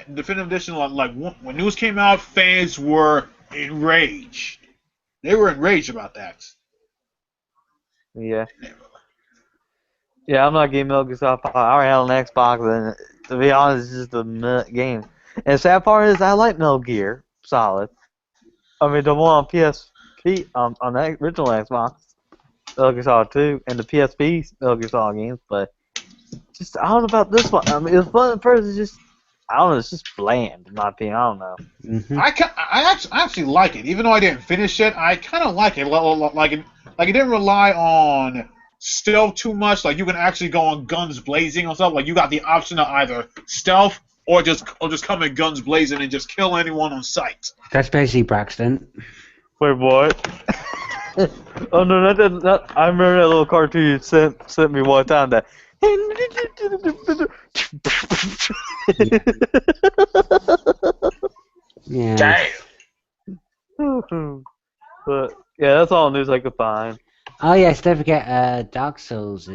like when news came out, fans were enraged. They were enraged about that. Yeah. Yeah, I'm not getting Metal Gear Solid 5. I already have an Xbox, and to be honest, it's just a meh game. And the sad part is, I like Metal Gear Solid. I mean, the one on PSP, on the original Xbox, Metal Gear Solid 2, and the PSP Metal Gear Solid games, but just, I don't know about this one. I mean, it was fun at first, it's just, I don't know, it's just bland, in my opinion. I don't know. Mm-hmm. I actually like it, even though I didn't finish it. I kind of like it. Like it didn't rely on stealth too much. Like you can actually go on guns blazing or something. Like you got the option of either stealth or just come in guns blazing and just kill anyone on sight. That's basically Braxton. Wait, what? Oh no, I remember that little cartoon you sent me one time that. Yeah. Damn. But yeah, that's all the news I could find. Oh yes, don't forget Dark Souls,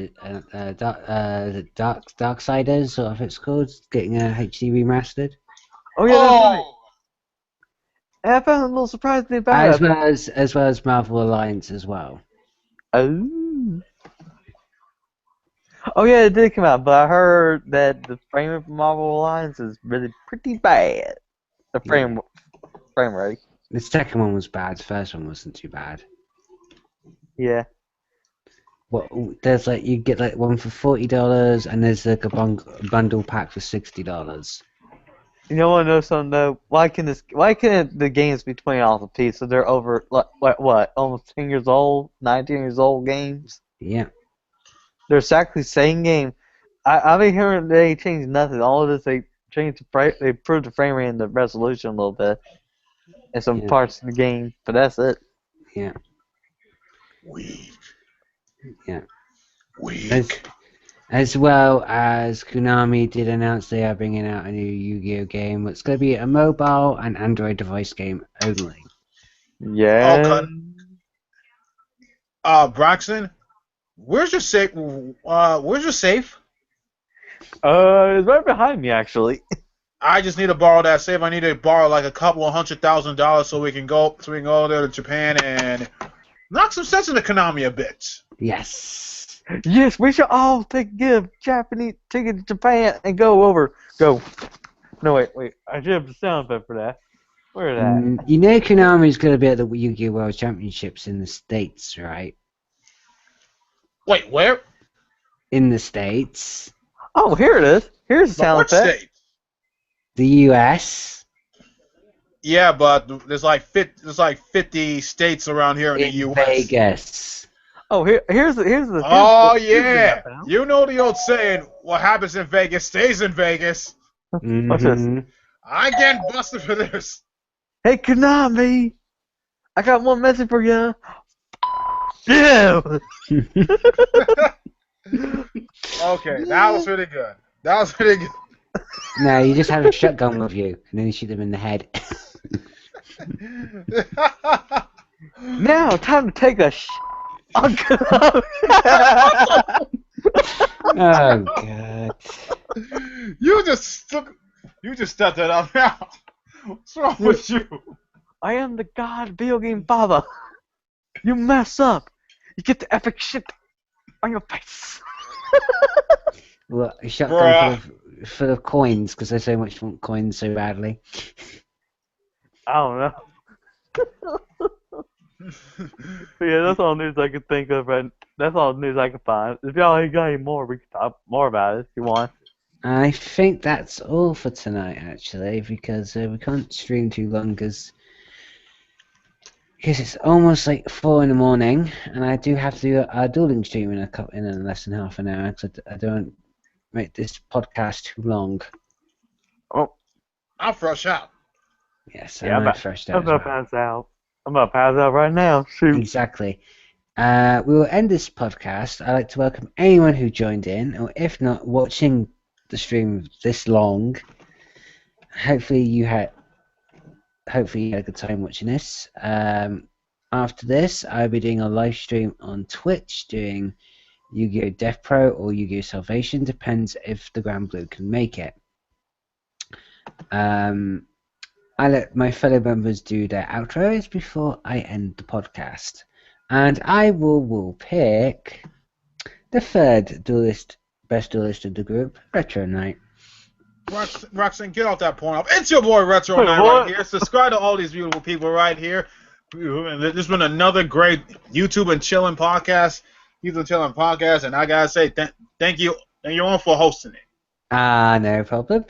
Darksiders, or if it's called, getting a HD remastered. Oh yeah, that's right. And I found a little surprising about it. As well as Marvel Alliance as well. Oh. Oh yeah, it did come out, but I heard that the framing for Marvel Alliance is really pretty bad. The frame rate. The second one was bad. The first one wasn't too bad. Yeah. What there's like you get like one for $40, and there's like a bundle pack for $60. You know what? I know something though. Why can't the games be $20 a piece? So they're over what? Almost 10 years old, 19 years old games. Yeah. They're exactly the same game. I've been hearing they changed nothing. All of this they changed they improved the frame rate and the resolution a little bit, and some parts of the game, but that's it. Yeah. Weak. Yeah. Weak. As well as Konami did announce they are bringing out a new Yu-Gi-Oh game. It's going to be a mobile and Android device game only. Yeah. Braxton, where's your safe? Where's your safe? It's right behind me actually. I just need to borrow that safe. I need to borrow like a couple of $100,000 so we can go there to Japan and knock some sense into Konami a bit. Yes. Yes, we should all give Japanese ticket to Japan and go. No, wait. I should have the sound effect for that. Where is that? You know Konami's going to be at the Yu-Gi-Oh! World Championships in the States, right? Wait, where? In the States. Oh, here it is. Here's the sound effect. State? The U.S. Yeah, but there's like 50 states around here in the U.S. Vegas. Oh, here's the. Oh yeah, you know the old saying: "What happens in Vegas stays in Vegas." Mm-hmm. What's this? I get busted for this. Hey Konami, I got one message for you. Yeah. Okay, that was pretty good. No, you just have a shotgun with you, and then you shoot them in the head. Now, time to take a Oh God! You just stepped it up now. What's wrong with you? I am the god video game father. You mess up, you get the epic shit on your face. What, a shotgun full of coins because I so much want coins so badly. I don't know. But yeah, that's all the news I can think of, and that's all the news I can find. If y'all ain't got any more, we can talk more about it if you want. I think that's all for tonight, actually, because we can't stream too long because it's almost like 4 in the morning, and I do have to do a dueling stream in less than half an hour because I don't make this podcast too long. Oh, I'm fresh out. Yes, yeah, I'm fresh out. I'm gonna pass out. I'm gonna pass out right now. Shoot. Exactly. We will end this podcast. I'd like to welcome anyone who joined in, or if not, watching the stream this long. Hopefully you had a good time watching this. After this, I'll be doing a live stream on Twitch, doing Yu-Gi-Oh! Death Pro or Yu-Gi-Oh! Salvation, depends if the Grand Blue can make it. I let my fellow members do their outros before I end the podcast. And I will pick the third best duelist of the group, Retro Knight. Roxanne, get off that point. It's your boy Retro Knight right here. Subscribe to all these beautiful people right here. This has been another great YouTube and Chillin' podcast. And I gotta say thank you all for hosting it. No problem.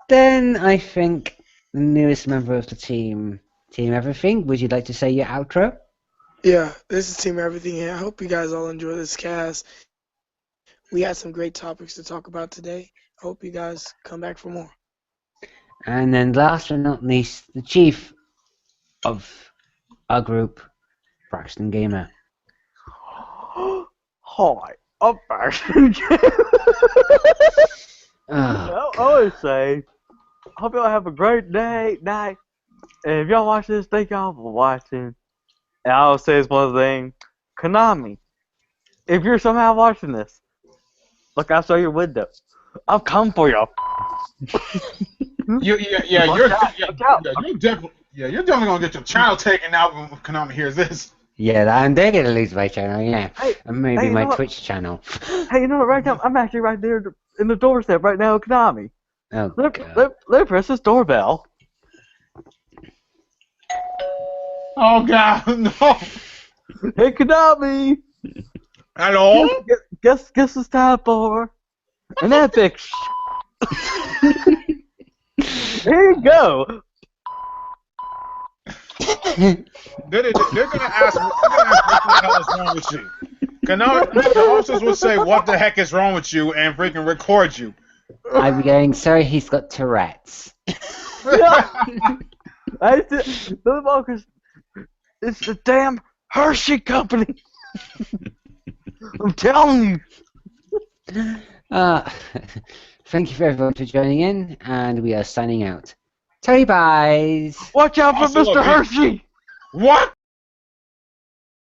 Then I think the newest member of the Team Everything, would you like to say your outro? Yeah, this is Team Everything here. I hope you guys all enjoy this cast. We had some great topics to talk about today. I hope you guys come back for more. And then last but not least, the chief of our group, Braxton Gamer. Hi, I'm Braxton Gamer. I always say, hope y'all have a great day, night. And if y'all watch this, thank y'all for watching. And I always say this one thing, Konami, if you're somehow watching this, look outside your window. I'll come for you. You're definitely gonna get your child taken out when Konami hears this. Yeah, and they're gonna lose my channel, yeah. Hey, and maybe you my know what? Twitch channel. Hey, you know what? Right now, I'm actually right there in the doorstep right now, Konami. Oh, Let press this doorbell. Oh God, no! Hey, Konami. Hello? Guess it's time for an epic. Here you go. They're gonna ask what the hell is wrong with you. Konami, the officers will say, "What the heck is wrong with you?" and freaking record you. I'm going, sorry, he's got Tourette's. It's the damn Hershey Company. I'm telling you. Thank you for everyone for joining in, and we are signing out. Bye. Watch out for Also, Mr. Hershey. What?